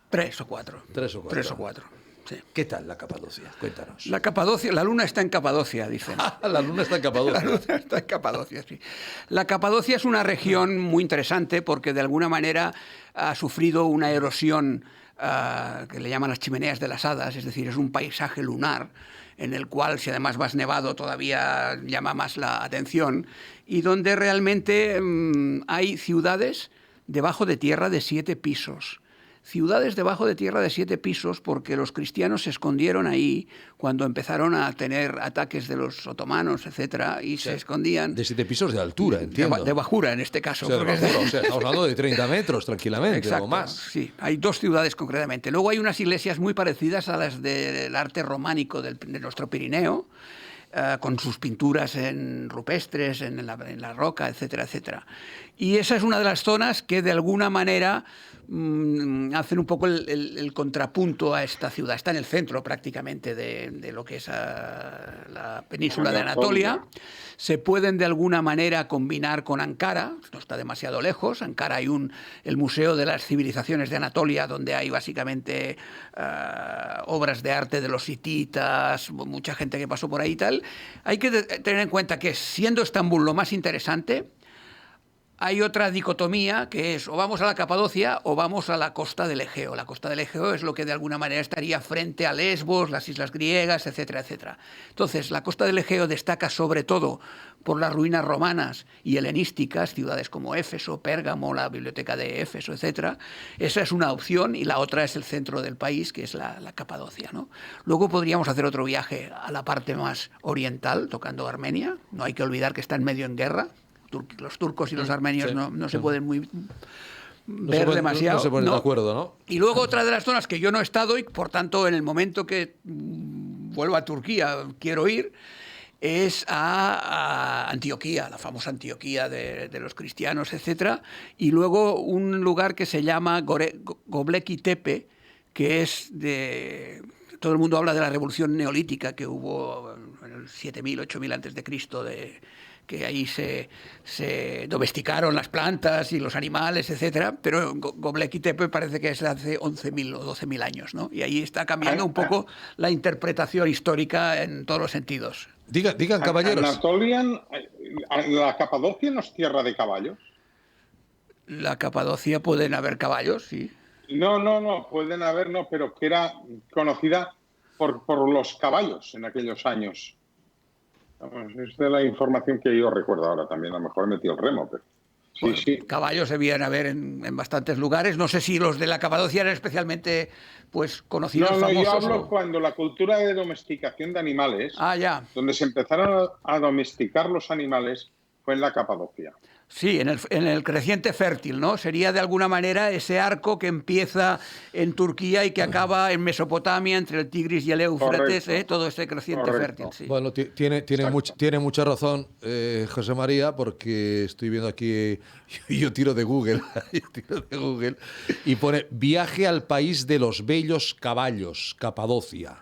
3 o 4. 3 o 4. 3 o 4. Sí. ¿Qué tal la Capadocia? Cuéntanos. La Capadocia, la luna está en Capadocia, dicen. La luna está en Capadocia. La luna está en Capadocia, sí. La Capadocia es una región muy interesante porque de alguna manera ha sufrido una erosión que le llaman las chimeneas de las hadas, es decir, es un paisaje lunar en el cual, si además vas nevado, todavía llama más la atención, y donde realmente hay ciudades debajo de tierra de 7 pisos. Ciudades debajo de tierra de 7 pisos porque los cristianos se escondieron ahí cuando empezaron a tener ataques de los otomanos, etcétera, y se escondían. De 7 pisos de altura, entiendo. De bajura, en este caso. O sea, estamos hablando de 30 metros, tranquilamente. Exacto, o más. Sí, hay 2 ciudades concretamente. Luego hay unas iglesias muy parecidas a las del arte románico de nuestro Pirineo, con sus pinturas rupestres, en la roca, etcétera, etcétera. Y esa es una de las zonas que de alguna manera hacen un poco el contrapunto a esta ciudad. Está en el centro prácticamente de lo que es la península de Anatolia. Se pueden de alguna manera combinar con Ankara, no está demasiado lejos. Ankara hay el Museo de las Civilizaciones de Anatolia, donde hay básicamente obras de arte de los hititas, mucha gente que pasó por ahí y tal. Hay que tener en cuenta que, siendo Estambul lo más interesante, hay otra dicotomía que es o vamos a la Capadocia o vamos a la costa del Egeo. La costa del Egeo es lo que de alguna manera estaría frente a Lesbos, las islas griegas, etcétera, etcétera. Entonces, la costa del Egeo destaca sobre todo por las ruinas romanas y helenísticas, ciudades como Éfeso, Pérgamo, la biblioteca de Éfeso, etcétera. Esa es una opción, y la otra es el centro del país, que es la Capadocia, ¿no? Luego podríamos hacer otro viaje a la parte más oriental, tocando Armenia. No hay que olvidar que está en medio en guerra. Los turcos y los armenios no se pueden ver demasiado. No se ponen de acuerdo, ¿no? Y luego otra de las zonas que yo no he estado y, por tanto, en el momento que vuelva a Turquía quiero ir, es a Antioquía, la famosa Antioquía de los cristianos, etcétera. Y luego un lugar que se llama Göbekli Tepe, que es de... Todo el mundo habla de la revolución neolítica que hubo en el 7000, 8000 antes de Cristo, que ahí se domesticaron las plantas y los animales, etcétera, pero Göbekli Tepe parece que es hace 11.000 o 12.000 años, ¿no? Y ahí está cambiando un poco la interpretación histórica en todos los sentidos. Digan, caballeros. ¿La Capadocia no es tierra de caballos? La Capadocia pueden haber caballos, sí. No, pueden haber, no, pero que era conocida por los caballos en aquellos años. Vamos, es de la información que yo recuerdo ahora también. A lo mejor he metido el remo, pero sí, Bueno, sí. caballos debían haber en bastantes lugares. No sé si los de la Capadocia eran especialmente pues conocidos, No, famosos. yo hablo o... cuando la cultura de domesticación de animales, Ah, ya. donde se empezaron a domesticar los animales, fue en la Capadocia. Sí, en el creciente fértil, ¿no? Sería de alguna manera ese arco que empieza en Turquía y que acaba en Mesopotamia, entre el Tigris y el Éufrates, todo ese creciente fértil. Sí. Bueno, tiene mucha razón José María, porque estoy viendo aquí, yo tiro de Google, y pone viaje al país de los bellos caballos, Capadocia.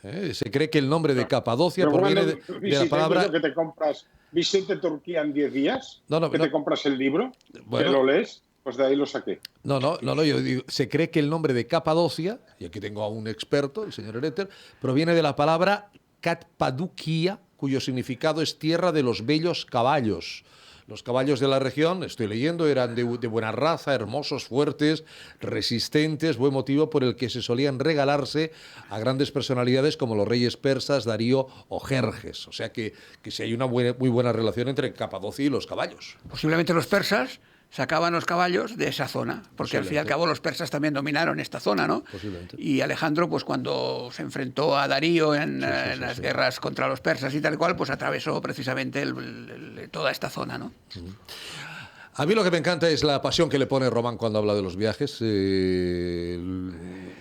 Se cree que el nombre de Capadocia Pero proviene de la palabra... que te compras Visite Turquía en 10 días, que no. te compras el libro, Bueno, que lo lees, pues de ahí lo saqué. No, yo digo, se cree que el nombre de Capadocia, y aquí tengo a un experto, el señor Ereter, proviene de la palabra Cappaducia, cuyo significado es tierra de los bellos caballos. Los caballos de la región, estoy leyendo, eran de buena raza, hermosos, fuertes, resistentes, buen motivo por el que se solían regalarse a grandes personalidades como los reyes persas, Darío o Jerjes. O sea que sí hay una muy buena relación entre Capadocia y los caballos. Posiblemente los persas sacaban los caballos de esa zona, porque al fin y al cabo los persas también dominaron esta zona, ¿no? Posiblemente. Y Alejandro, pues cuando se enfrentó a Darío en las guerras contra los persas y tal cual, pues atravesó precisamente toda esta zona, ¿no? A mí lo que me encanta es la pasión que le pone Román cuando habla de los viajes.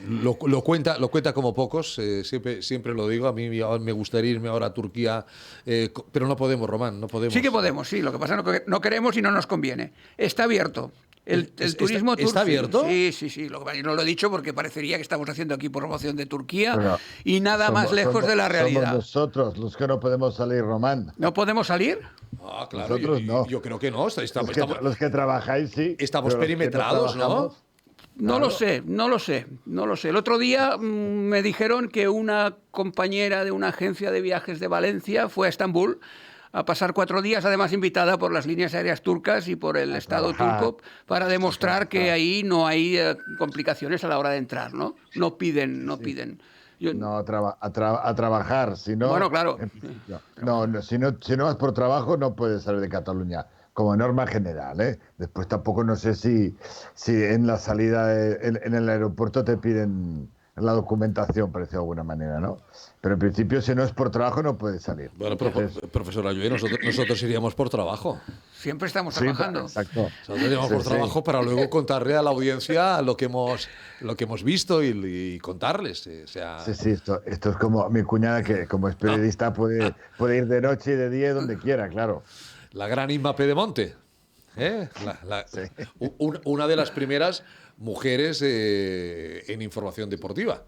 Lo cuenta como pocos, siempre lo digo. A mí me gustaría irme ahora a Turquía, pero no podemos, Román, no podemos. Sí que podemos, sí. Lo que pasa es que no queremos y no nos conviene. Está abierto. El turismo turco. ¿Está abierto? Sí. Yo no lo he dicho porque parecería que estamos haciendo aquí promoción de Turquía y nada más lejos de la realidad. Somos nosotros los que no podemos salir, Román. ¿No podemos salir? Ah, claro, Nosotros no. yo creo que no. Los que trabajáis, sí. Estamos perimetrados, ¿no? No lo sé. El otro día me dijeron que una compañera de una agencia de viajes de Valencia fue a Estambul a pasar 4 días, además invitada por las líneas aéreas turcas y por el Estado turco, para demostrar que ahí no hay complicaciones a la hora de entrar, ¿no? No piden. A trabajar, si no... Bueno, claro. Si no vas por trabajo no puedes salir de Cataluña, como norma general, ¿eh? Después tampoco no sé si en la salida en el aeropuerto te piden la documentación, parece de alguna manera, ¿no? Pero en principio, si no es por trabajo, no puedes salir. Bueno, profesor Ayué, nosotros iríamos por trabajo. Siempre estamos trabajando. Exacto. Nosotros iríamos por trabajo para luego contarle a la audiencia lo que hemos visto y contarles. O sea... Sí, esto es como mi cuñada, que como es periodista puede ir de noche y de día donde quiera, claro. La gran Inma Pedemonte, una de las primeras mujeres en información deportiva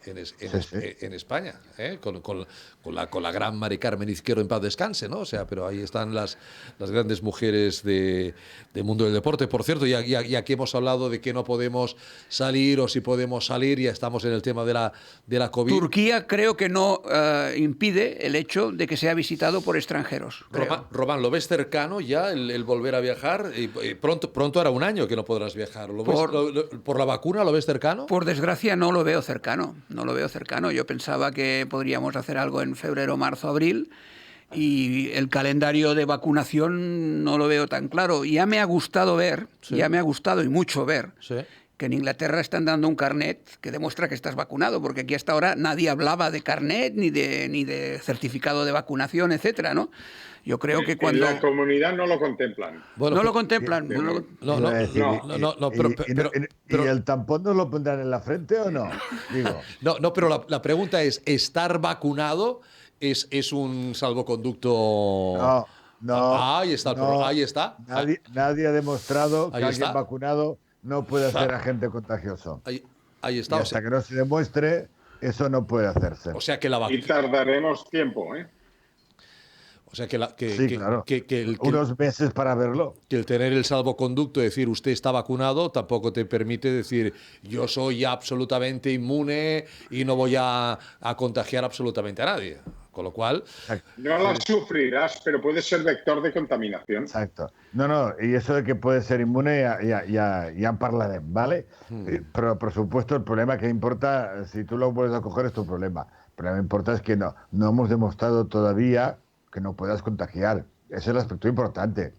en España, con la gran Mari Carmen Izquierdo, en paz descanse, ¿no? O sea, pero ahí están las grandes mujeres del mundo del deporte. Por cierto, ya que hemos hablado de que no podemos salir o si podemos salir, ya estamos en el tema de la COVID. Turquía creo que no impide el hecho de que sea visitado por extranjeros. Román, ¿lo ves cercano ya el volver a viajar? Pronto hará un año que no podrás viajar. ¿Por la vacuna lo ves cercano? Por desgracia no lo veo cercano. Yo pensaba que podríamos hacer algo en febrero, marzo, abril, y el calendario de vacunación no lo veo tan claro. Ya me ha gustado y mucho ver que en Inglaterra están dando un carnet que demuestra que estás vacunado, porque aquí hasta ahora nadie hablaba de carnet ni de certificado de vacunación, etcétera, ¿no? Yo creo que cuando... En la comunidad no lo contemplan. Bueno, no lo contemplan. ¿Y el tampón nos lo pondrán en la frente o no? Digo. No, pero la pregunta es, ¿estar vacunado es un salvoconducto? No. Ahí está. Nadie ha demostrado que alguien está. vacunado no puede ser agente contagioso. Ahí está. Y hasta que no se demuestre, eso no puede hacerse. O sea que la Y tardaremos tiempo, ¿eh? O sea claro. Unos meses para verlo. Que el tener el salvoconducto, decir usted está vacunado, tampoco te permite decir yo soy absolutamente inmune y no voy a contagiar absolutamente a nadie. Con lo cual... No la sufrirás, pero puedes ser vector de contaminación. Exacto. No, y eso de que puede ser inmune ya en parlarem, ¿vale? Pero por supuesto el problema que importa, si tú lo vuelves a coger, es tu problema. El problema que importa es que no hemos demostrado todavía que no puedas contagiar. Ese es el aspecto importante.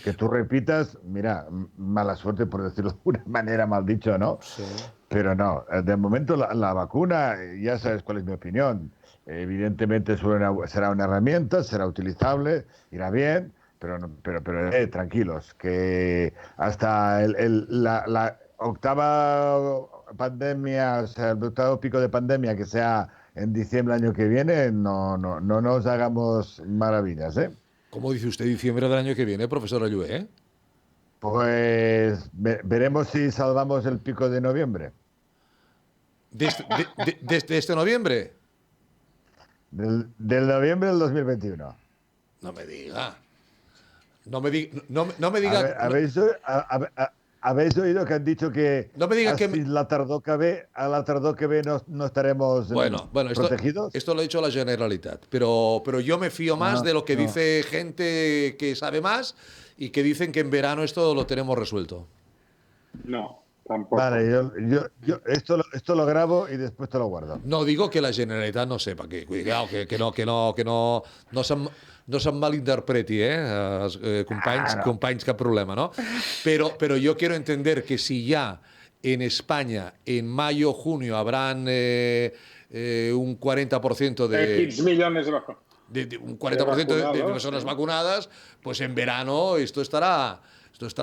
Que tú repitas, mira, mala suerte por decirlo de una manera, mal dicho, ¿no? Sí. Pero no, de momento la vacuna, ya sabes cuál es mi opinión. Evidentemente será una herramienta, será utilizable, irá bien, pero tranquilos, que hasta la octava pandemia, o sea, el octavo pico de pandemia que sea en diciembre del año que viene, no nos hagamos maravillas, ¿eh? ¿Cómo dice usted diciembre del año que viene, profesor Ayue? Pues veremos si salvamos el pico de noviembre. ¿De este noviembre? Del noviembre del 2021. No me diga. No me diga. ¿Habéis oído que han dicho que no me diga que a la tardor que ve no estaremos protegidos? Esto lo ha dicho la Generalitat, pero yo me fío más de lo que dice gente que sabe más y que dicen que en verano esto lo tenemos resuelto. No, tampoco. Vale, yo esto lo grabo y después te lo guardo. No digo que la Generalitat no sepa, que cuidado, que no se'n malinterpreti, companys, cap problema, ¿no? Pero yo quiero entender que si ya en España en mayo, junio habrán un 40% de... 15 millones de vacunas. Un 40% de personas vacunadas, pues en verano esto estará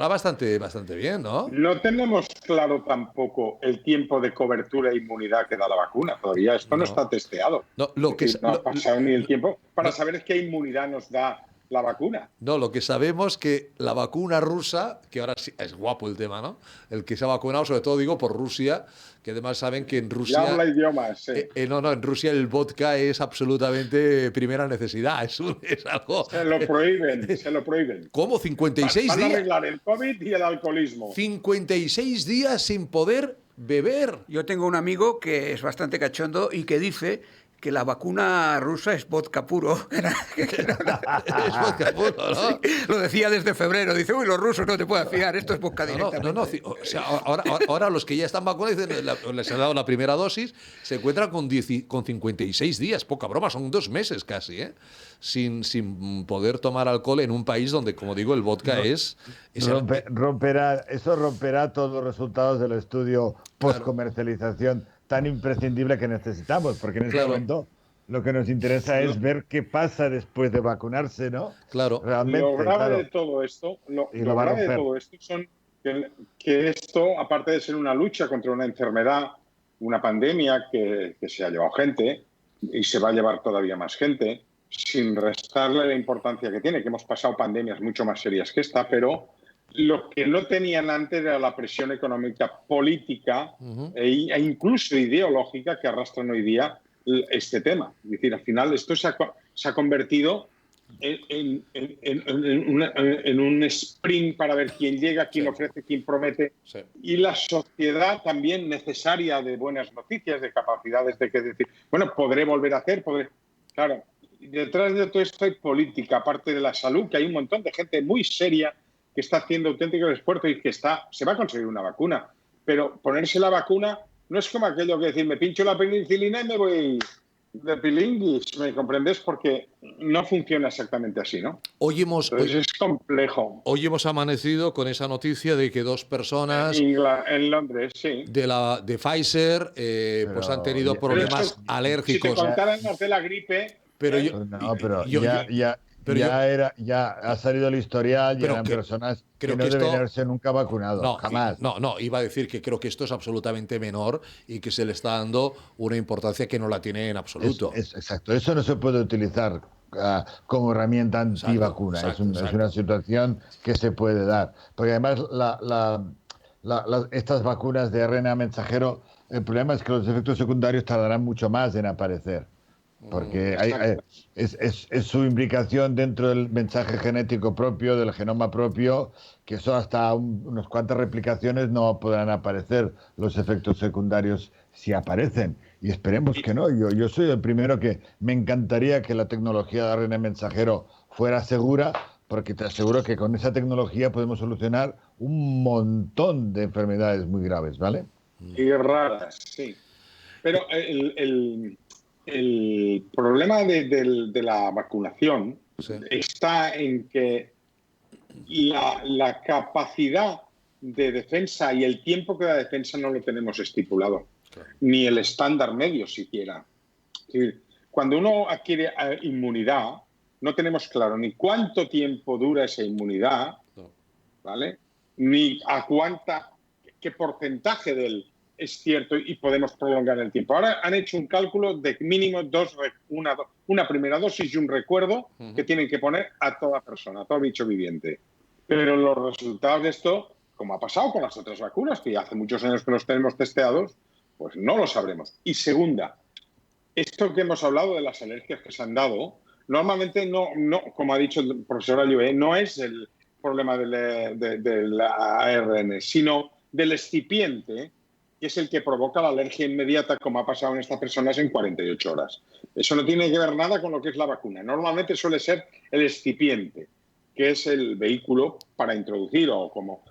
bastante bien, ¿no? No tenemos claro tampoco el tiempo de cobertura e inmunidad que da la vacuna. Todavía esto no está testeado. No ha pasado ni el tiempo para saber qué inmunidad nos da la vacuna. No, lo que sabemos que la vacuna rusa, que ahora sí es guapo el tema, ¿no? El que se ha vacunado, sobre todo digo por Rusia, que además saben que en Rusia... Ya habla idiomas, sí. En Rusia el vodka es absolutamente primera necesidad, es algo... Se lo prohíben. ¿Cómo? 56 días. Van a arreglar el COVID y el alcoholismo. 56 días sin poder beber. Yo tengo un amigo que es bastante cachondo y que dice que la vacuna rusa es vodka puro. Es vodka puro, ¿no? Sí, lo decía desde febrero. Dice, uy, los rusos no te puedes fiar, esto es vodka directamente. No. O sea, ahora los que ya están vacunados, les han dado la primera dosis, se encuentran con 56 días. Poca broma, son 2 meses casi, ¿eh? Sin poder tomar alcohol en un país donde, como digo, el vodka romperá todos los resultados del estudio post-comercialización tan imprescindible que necesitamos, porque en este momento lo que nos interesa es ver qué pasa después de vacunarse, ¿no? Claro. Realmente, lo grave de todo esto, son que esto, aparte de ser una lucha contra una enfermedad, una pandemia que se ha llevado gente y se va a llevar todavía más gente, sin restarle la importancia que tiene, que hemos pasado pandemias mucho más serias que esta, pero lo que no tenían antes era la presión económica, política e incluso ideológica que arrastran hoy día este tema. Es decir, al final esto se ha convertido en un sprint para ver quién llega, quién ofrece, quién promete. Sí. Y la sociedad también necesaria de buenas noticias, de capacidades de que decir, bueno, podré volver a hacer, Claro, detrás de todo esto hay política, aparte de la salud, que hay un montón de gente muy seria que está haciendo auténticos esfuerzos y que se va a conseguir una vacuna. Pero ponerse la vacuna no es como aquello que decir, me pincho la penicilina y me voy de pilinguis, ¿me comprendes? Porque no funciona exactamente así, ¿no? Entonces es complejo. Hoy hemos amanecido con esa noticia de que 2 personas en Londres, sí, de Pfizer pues han tenido problemas alérgicos. Si te contaran los de la gripe... Ya ha salido el historial y eran personas que no deben haberse nunca vacunado, jamás. No, iba a decir que creo que esto es absolutamente menor y que se le está dando una importancia que no la tiene en absoluto. Exacto, eso no se puede utilizar como herramienta antivacuna. Es una situación que se puede dar. Porque además estas vacunas de RNA mensajero, el problema es que los efectos secundarios tardarán mucho más en aparecer. Porque es su implicación dentro del mensaje genético propio, del genoma propio, que eso hasta unas cuantas replicaciones no podrán aparecer los efectos secundarios si aparecen. Y esperemos que no. Yo soy el primero que me encantaría que la tecnología de ARN mensajero fuera segura, porque te aseguro que con esa tecnología podemos solucionar un montón de enfermedades muy graves, ¿vale? Y raras, sí. Pero el problema de la vacunación está en que la capacidad de defensa y el tiempo que da defensa no lo tenemos estipulado, ni el estándar medio siquiera. Es decir, cuando uno adquiere inmunidad, no tenemos claro ni cuánto tiempo dura esa inmunidad, ¿vale? Ni a qué porcentaje del es cierto y podemos prolongar el tiempo. Ahora han hecho un cálculo de mínimo una primera dosis y un recuerdo que tienen que poner a toda persona, a todo bicho viviente. Pero los resultados de esto, como ha pasado con las otras vacunas, que ya hace muchos años que los tenemos testeados, pues no lo sabremos. Y segunda, esto que hemos hablado de las alergias que se han dado, normalmente no como ha dicho el profesor Alliot, no es el problema del ARN, sino del excipiente, que es el que provoca la alergia inmediata, como ha pasado en estas personas en 48 horas. Eso no tiene que ver nada con lo que es la vacuna. Normalmente suele ser el excipiente, que es el vehículo para introducir, o como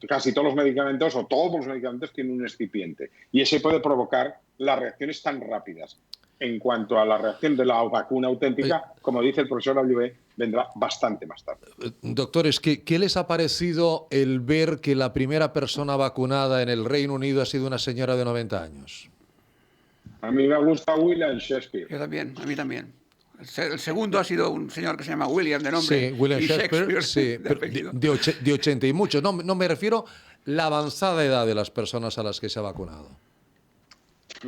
casi todos los medicamentos, o todos los medicamentos tienen un excipiente. Y ese puede provocar las reacciones tan rápidas. En cuanto a la reacción de la vacuna auténtica, como dice el profesor Alliot, vendrá bastante más tarde. Doctores, ¿qué les ha parecido el ver que la primera persona vacunada en el Reino Unido ha sido una señora de 90 años? A mí me gusta William Shakespeare. Yo también, a mí también. El segundo ha sido un señor que se llama William de nombre. Sí, William y Shakespeare, sí, de 80 y muchos. No me refiero a la avanzada edad de las personas a las que se ha vacunado.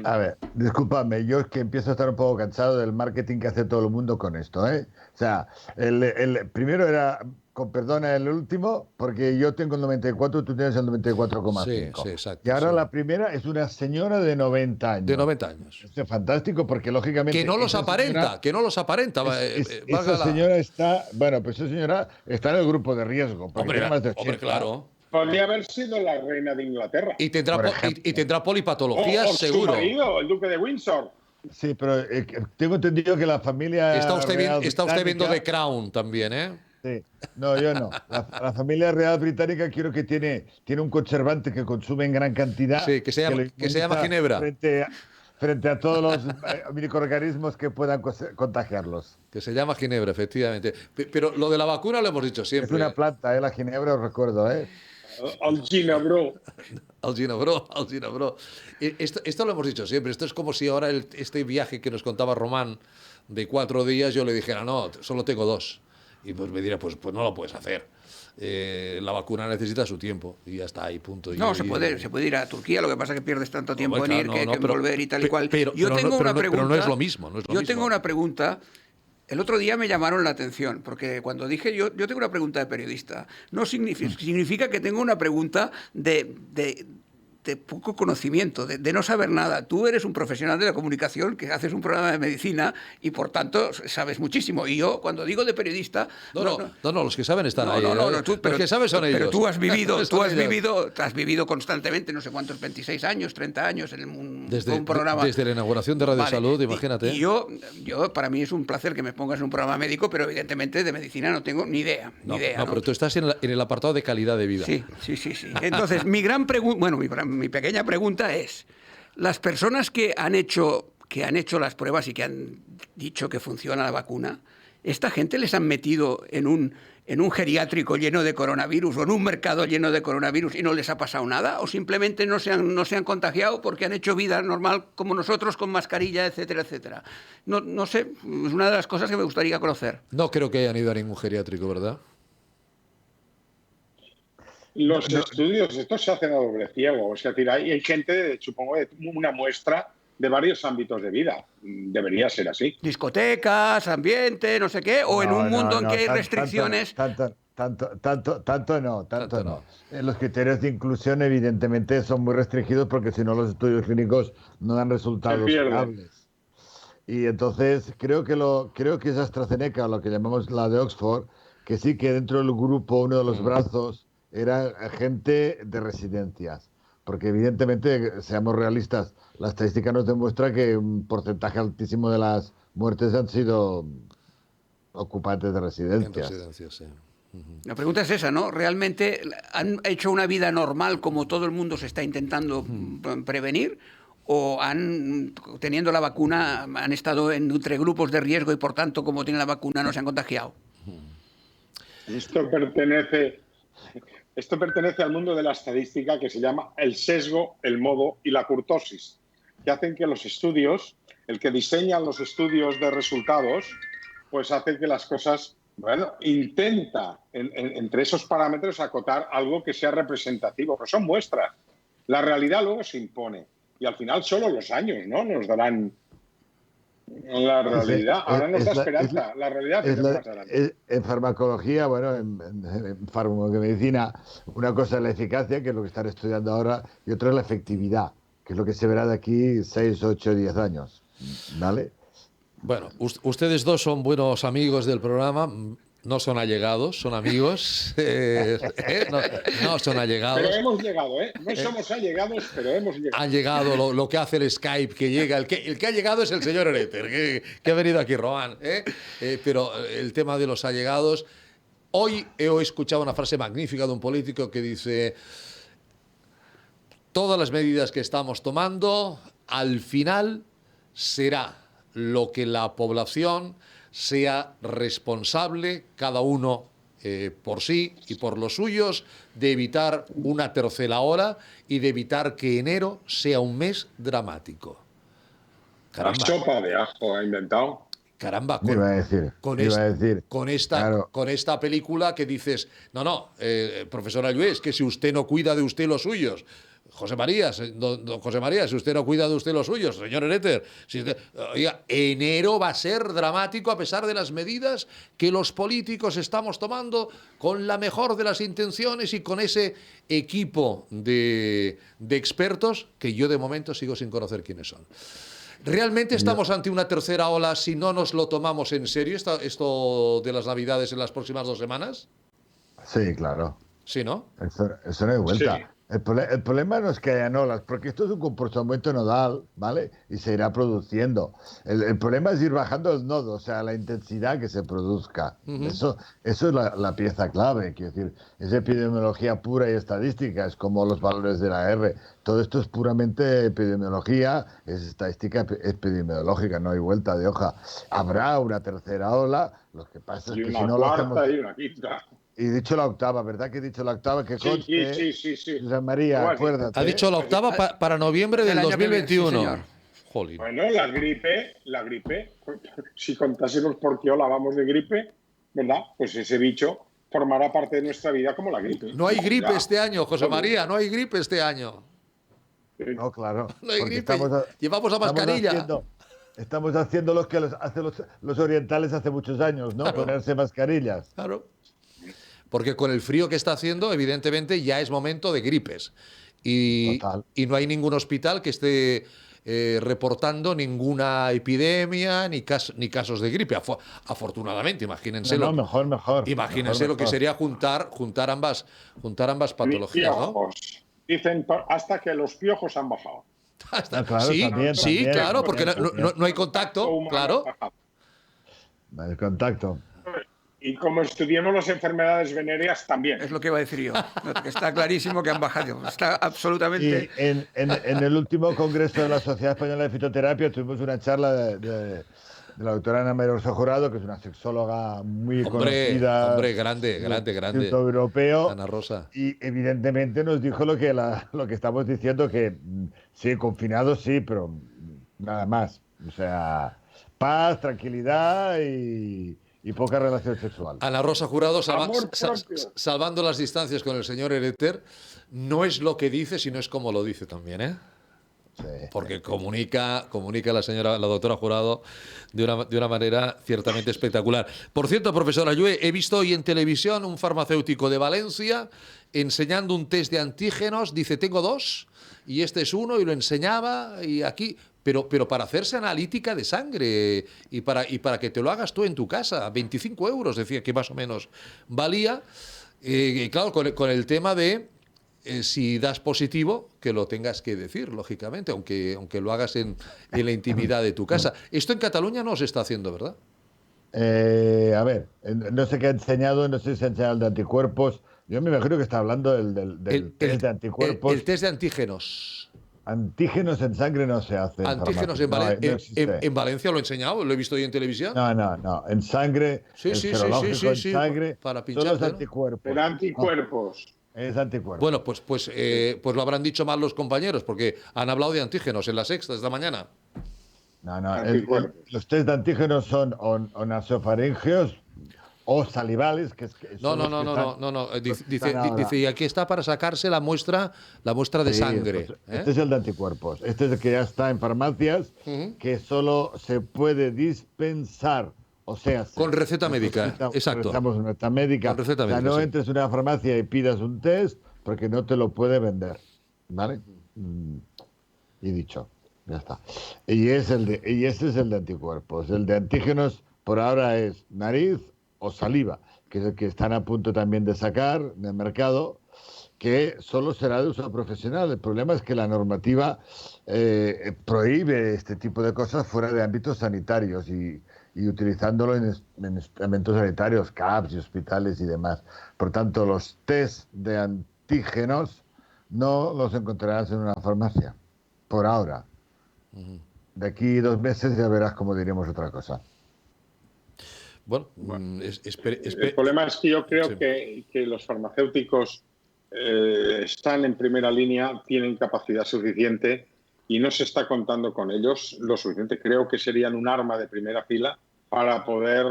A ver, discúlpame, yo es que empiezo a estar un poco cansado del marketing que hace todo el mundo con esto, ¿eh? O sea, el primero era, con perdón, el último, porque yo tengo el 94 y tú tienes el 94,5. Sí, exacto. Y ahora la primera es una señora de 90 años. De 90 años. Es fantástico porque, lógicamente... Que no los aparenta, Esa señora está... Bueno, pues esa señora está en el grupo de riesgo. Hombre, más de 80. hombre, claro. Podría haber sido la reina de Inglaterra. Y tendrá polipatologías, seguro. Su marido, el duque de Windsor. Sí, pero tengo entendido que la familia... Está usted viendo The Crown también, ¿eh? Sí. No, yo no. La familia real británica quiero que tiene un conservante que consume en gran cantidad. Sí, que se llama ginebra. Frente a todos los microorganismos que puedan contagiarlos. Que se llama ginebra, efectivamente. Pero lo de la vacuna lo hemos dicho siempre. Es una planta, la ginebra, os recuerdo, ¿eh? Al ginebro. Al ginebro. Esto lo hemos dicho siempre. Esto es como si ahora este viaje que nos contaba Román de 4 días, yo le dijera, no, solo tengo 2. Y pues me diría, pues no lo puedes hacer. La vacuna necesita su tiempo y ya está ahí, punto. Se puede ir a Turquía, lo que pasa es que pierdes tanto tiempo en ir que en volver y tal y cual. Pero no es lo mismo. Tengo una pregunta. El otro día me llamaron la atención, porque cuando dije yo tengo una pregunta de periodista, no significa que tengo una pregunta de poco conocimiento, de no saber nada. Tú eres un profesional de la comunicación que haces un programa de medicina y por tanto sabes muchísimo. Y yo cuando digo de periodista... No, los que saben están ahí. Los que saben son ellos. Pero tú has vivido constantemente, no sé cuántos, 26 años, 30 años en un programa... Desde la inauguración de Radio Salud, imagínate. Y yo, para mí es un placer que me pongas en un programa médico, pero evidentemente de medicina no tengo ni idea. Pero tú estás en el apartado de calidad de vida. Sí. Entonces, mi gran pregunta... Mi pequeña pregunta es, las personas que han hecho las pruebas y que han dicho que funciona la vacuna, ¿esta gente les han metido en un geriátrico lleno de coronavirus o en un mercado lleno de coronavirus y no les ha pasado nada? ¿O simplemente no se han contagiado porque han hecho vida normal como nosotros, con mascarilla, etcétera, etcétera? No sé, es una de las cosas que me gustaría conocer. No creo que hayan ido a ningún geriátrico, ¿verdad? Los estudios estos se hacen a doble ciego. O sea, hay gente, supongo, de una muestra de varios ámbitos de vida. Debería ser así. Discotecas, ambiente, no sé qué, o en un mundo en que hay restricciones. Tanto no. Los criterios de inclusión, evidentemente, son muy restringidos porque si no los estudios clínicos no dan resultados fiables. Y entonces creo que es AstraZeneca, lo que llamamos la de Oxford, que sí que dentro del grupo, uno de los brazos era gente de residencias, porque evidentemente, seamos realistas, la estadística nos demuestra que un porcentaje altísimo de las muertes han sido ocupantes de En residencias. residencias, sí. La pregunta es esa, ¿no? ¿Realmente han hecho una vida normal como todo el mundo se está intentando prevenir? ¿O teniendo la vacuna, han estado entre grupos de riesgo y por tanto, como tienen la vacuna, no se han contagiado? Esto pertenece al mundo de la estadística, que se llama el sesgo, el modo y la curtosis, que hacen que los estudios, el que diseña los estudios de resultados, pues hace que las cosas, bueno, intenta entre esos parámetros acotar algo que sea representativo, pero son muestras. La realidad luego se impone y al final solo los años, ¿no?, nos darán la realidad. Ahora nos da esperanza. La realidad es más adelante. En farmacología, bueno, en farmacomedicina, una cosa es la eficacia, que es lo que están estudiando ahora, y otra es la efectividad, que es lo que se verá de aquí 6, 8, 10 años. ¿Vale? Bueno, ustedes dos son buenos amigos del programa. No son allegados, son amigos. No son allegados. Pero hemos llegado, ¿eh? No somos allegados, pero hemos llegado. Han llegado lo que hace el Skype, que llega. El que ha llegado es el señor Hereter, que ha venido aquí, Rohan. Pero el tema de los allegados. Hoy he escuchado una frase magnífica de un político que dice: todas las medidas que estamos tomando, al final será lo que la población sea responsable, cada uno por sí y por los suyos, de evitar una tercera ola y de evitar que enero sea un mes dramático. Caramba. La sopa de ajo ha inventado. Caramba, con esta película que dices, no, profesora Lluís, que si usted no cuida de usted los suyos, José María, don José María, si usted no cuida de usted los suyos, señor Hereter, oiga, enero va a ser dramático a pesar de las medidas que los políticos estamos tomando con la mejor de las intenciones y con ese equipo de expertos que yo de momento sigo sin conocer quiénes son. ¿Realmente estamos ante una tercera ola si no nos lo tomamos en serio esto de las Navidades en las próximas 2 semanas? Sí, claro. ¿Sí, no? Eso no hay vuelta. Sí. El problema no es que hayan olas, porque esto es un comportamiento nodal, ¿vale? Y se irá produciendo. El problema es ir bajando el nodo, o sea, la intensidad que se produzca. Eso es la pieza clave, quiero decir, es epidemiología pura y estadística, es como los valores de la R. Todo esto es puramente epidemiología, es estadística epidemiológica, no hay vuelta de hoja. Habrá una tercera ola, lo que pasa es que si no lo hacemos... Y una quinta. Y he dicho la octava, ¿verdad que he dicho la octava? Que conste, sí. José María, acuérdate. Ha dicho la octava para noviembre del 2021. Sí, Jolín. Bueno, la gripe, si contásemos por qué ola vamos de gripe, ¿verdad? Pues ese bicho formará parte de nuestra vida como la gripe. No hay gripe este año, José María, no hay gripe este año. No, claro. No hay gripe. Llevamos la mascarilla. Estamos haciendo lo que hacen los orientales hace muchos años, ¿no? Claro. Ponerse mascarillas. Claro. Porque con el frío que está haciendo, evidentemente, ya es momento de gripes. Y no hay ningún hospital que esté reportando ninguna epidemia ni casos de gripe. Afortunadamente, imagínense. No, mejor. Imagínense lo que sería juntar ambas patologías, ¿no? Dicen hasta que los piojos han bajado. Claro, también, claro, porque no hay contacto, claro. No hay contacto. Y como estudiemos las enfermedades venéreas, también. Es lo que iba a decir yo. Está clarísimo que han bajado. Está absolutamente... Y en el último congreso de la Sociedad Española de Fitoterapia tuvimos una charla de la doctora Ana Rosa Jurado, que es una sexóloga muy conocida. Hombre, grande. Europeo. Ana Rosa. Y evidentemente nos dijo lo que estamos diciendo, que sí, confinados sí, pero nada más. O sea, paz, tranquilidad y poca relación sexual. Ana Rosa Jurado, salvando las distancias con el señor Hereter, no es lo que dice, sino es como lo dice también, ¿eh? Sí. Porque comunica la doctora Jurado de una manera ciertamente espectacular. Por cierto, profesora Llué, he visto hoy en televisión un farmacéutico de Valencia enseñando un test de antígenos, dice, tengo 2, y este es 1, y lo enseñaba, y aquí... Pero para hacerse analítica de sangre y para que te lo hagas tú en tu casa, 25 euros, decía que más o menos valía. Y claro, con el tema de si das positivo, que lo tengas que decir, lógicamente, aunque lo hagas en la intimidad de tu casa. Esto en Cataluña no se está haciendo, ¿verdad? A ver, no sé qué ha enseñado, no sé si ha enseñado el de anticuerpos. Yo me imagino que está hablando del test de anticuerpos. El test de antígenos. Antígenos en sangre no se hace. Antígenos en farmacia. en, No existe. en Valencia lo he enseñado, lo he visto hoy en televisión. No. En sangre, Sí, el sí, serológico en sí, sangre, para son los pincharte, ¿no? anticuerpos. Pero anticuerpos. No, es anticuerpos. Bueno, pues lo habrán dicho mal los compañeros, porque han hablado de antígenos en la Sexta esta mañana. No, Anticuerpos. los test de antígenos son o nasofaringeos o salivales, que No. son los que están- No. los que están ahora. Dice, y aquí está para sacarse la muestra de Sí, sangre. pues, ¿eh? este es el de anticuerpos. Este es el que ya está en farmacias, que solo se puede dispensar. O sea, Con receta médica, exacto. Necesitamos una receta médica. Con receta O sea, médica, no sí. entres en una farmacia y pidas un test porque no te lo puede vender. ¿Vale? Y dicho, ya está. Y este es el de anticuerpos. El de antígenos por ahora es nariz o saliva, que es el que están a punto también de sacar del mercado, que solo será de uso profesional. El problema es que la normativa prohíbe este tipo de cosas fuera de ámbitos sanitarios y utilizándolo en estamentos sanitarios, CAPs y hospitales y demás. Por tanto, los test de antígenos no los encontrarás en una farmacia, por ahora. De aquí 2 meses ya verás cómo diremos otra cosa. Bueno, El problema es que yo creo Sí. que los farmacéuticos están en primera línea, tienen capacidad suficiente y no se está contando con ellos lo suficiente. Creo que serían un arma de primera fila para poder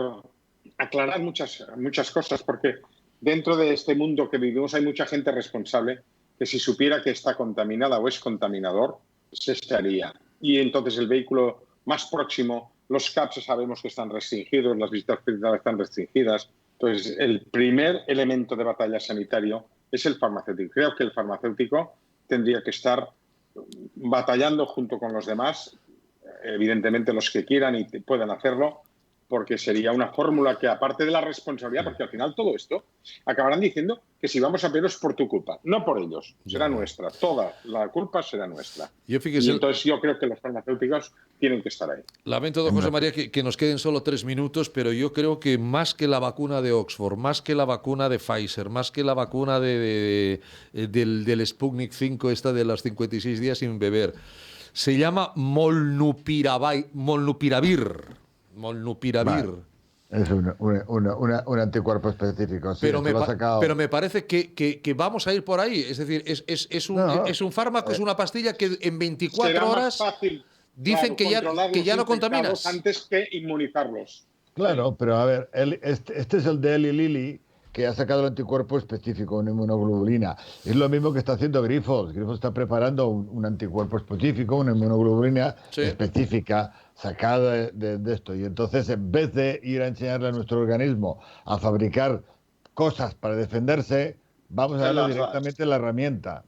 aclarar muchas cosas, porque dentro de este mundo que vivimos hay mucha gente responsable que si supiera que está contaminada o es contaminador, se estaría. Y entonces el vehículo más próximo, los CAPS sabemos que están restringidos, las visitas hospitalarias están restringidas. Entonces, el primer elemento de batalla sanitario es el farmacéutico. Creo que el farmacéutico tendría que estar batallando junto con los demás, evidentemente los que quieran y puedan hacerlo, porque sería una fórmula que, aparte de la responsabilidad, porque al final todo esto acabarán diciendo que si vamos a peor es por tu culpa, no por ellos, será nuestra, toda la culpa será nuestra. Yo fíjese, y entonces yo creo que los farmacéuticos tienen que estar ahí. lamento, don José María, que nos queden solo 3 minutos, pero yo creo que más que la vacuna de Oxford, más que la vacuna de Pfizer, más que la vacuna del Sputnik 5, esta de los 56 días sin beber, se llama molnupiravir. Vale. Es un anticuerpo específico. Sí, pero me parece que vamos a ir por ahí. Es decir, es un fármaco, es una pastilla que en 24 Será horas más fácil, dicen que ya no contaminas. Antes que inmunizarlos. Claro, pero a ver, este es el de Eli Lilly, que ha sacado el anticuerpo específico, una inmunoglobulina. Es lo mismo que está haciendo Grifols. Grifols está preparando un anticuerpo específico, una inmunoglobulina específica, sacada de esto. Y entonces, en vez de ir a enseñarle a nuestro organismo a fabricar cosas para defenderse, vamos a darle directamente la herramienta.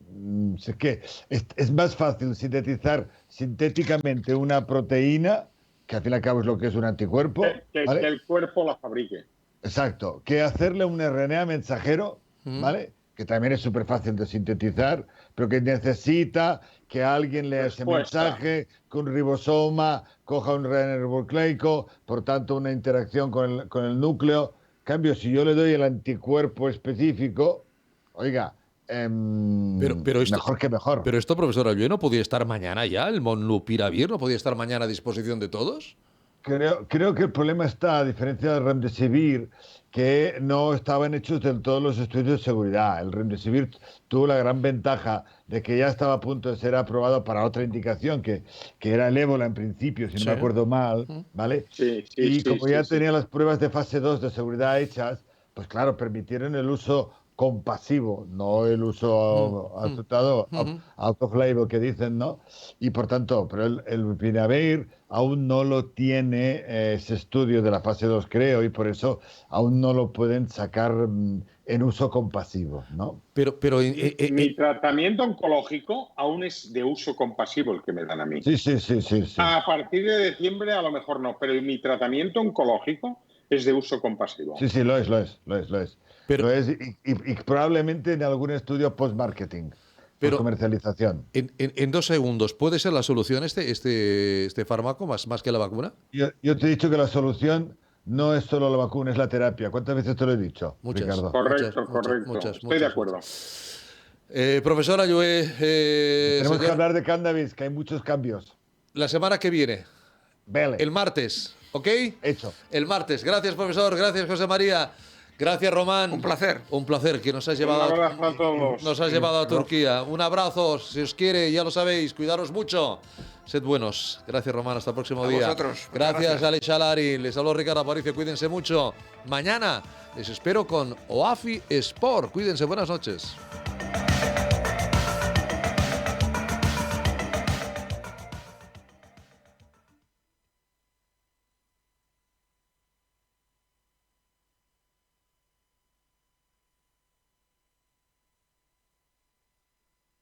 Es que es más fácil sintetizar sintéticamente una proteína, que al fin y al cabo es lo que es un anticuerpo, ¿vale? Que el cuerpo la fabrique. Exacto, que hacerle un RNA mensajero, ¿vale? Que también es súper fácil de sintetizar, pero que necesita que alguien lea ese mensaje, que un ribosoma coja un RNA ribonucleico, por tanto una interacción con el núcleo. En cambio, si yo le doy el anticuerpo específico, oiga, pero esto, mejor que mejor. Pero esto, profesor Allué, ¿no podía estar mañana ya? ¿El molnupiravir no podía estar mañana a disposición de todos? Creo que el problema está, a diferencia del Remdesivir, que no estaban hechos del todo los estudios de seguridad. El Remdesivir tuvo la gran ventaja de que ya estaba a punto de ser aprobado para otra indicación, que era el ébola en principio, si no me acuerdo mal, ¿vale? Y como ya tenía las pruebas de fase 2 de seguridad hechas, pues claro, permitieron el uso compasivo, no el uso aceptado, out of label que dicen, ¿no? Y por tanto, pero el Lopinavir aún no lo tiene ese estudio de la fase 2, creo, y por eso aún no lo pueden sacar en uso compasivo, ¿no? Pero mi tratamiento oncológico aún es de uso compasivo el que me dan a mí. Sí. A partir de diciembre a lo mejor no, pero mi tratamiento oncológico es de uso compasivo. Sí, lo es. Pero- Lo es y probablemente en algún estudio post-marketing, Pero- comercialización. En 2 segundos, ¿puede ser la solución este fármaco más que la vacuna? Yo te he dicho que la solución no es solo la vacuna, es la terapia. ¿Cuántas veces te lo he dicho, Muchas. Ricardo? Correcto. Estoy de acuerdo. Profesor Ayué, Tenemos que señor, hablar de cannabis, que hay muchos cambios. la semana que viene, Vele, el martes, ¿ok? hecho. El martes. Gracias, profesor. Gracias, José María. Gracias, Román. Un placer. Un placer que nos has Un llevado, abrazo a todos. nos has llevado a Turquía. Un abrazo, si os quiere, ya lo sabéis. Cuidaros mucho. Sed buenos. Gracias, Román. Hasta el próximo A día. vosotros. Gracias, Alex Chalari. Les habló Ricardo Aparicio. Cuídense mucho. Mañana les espero con OAFI Sport. Cuídense. Buenas noches.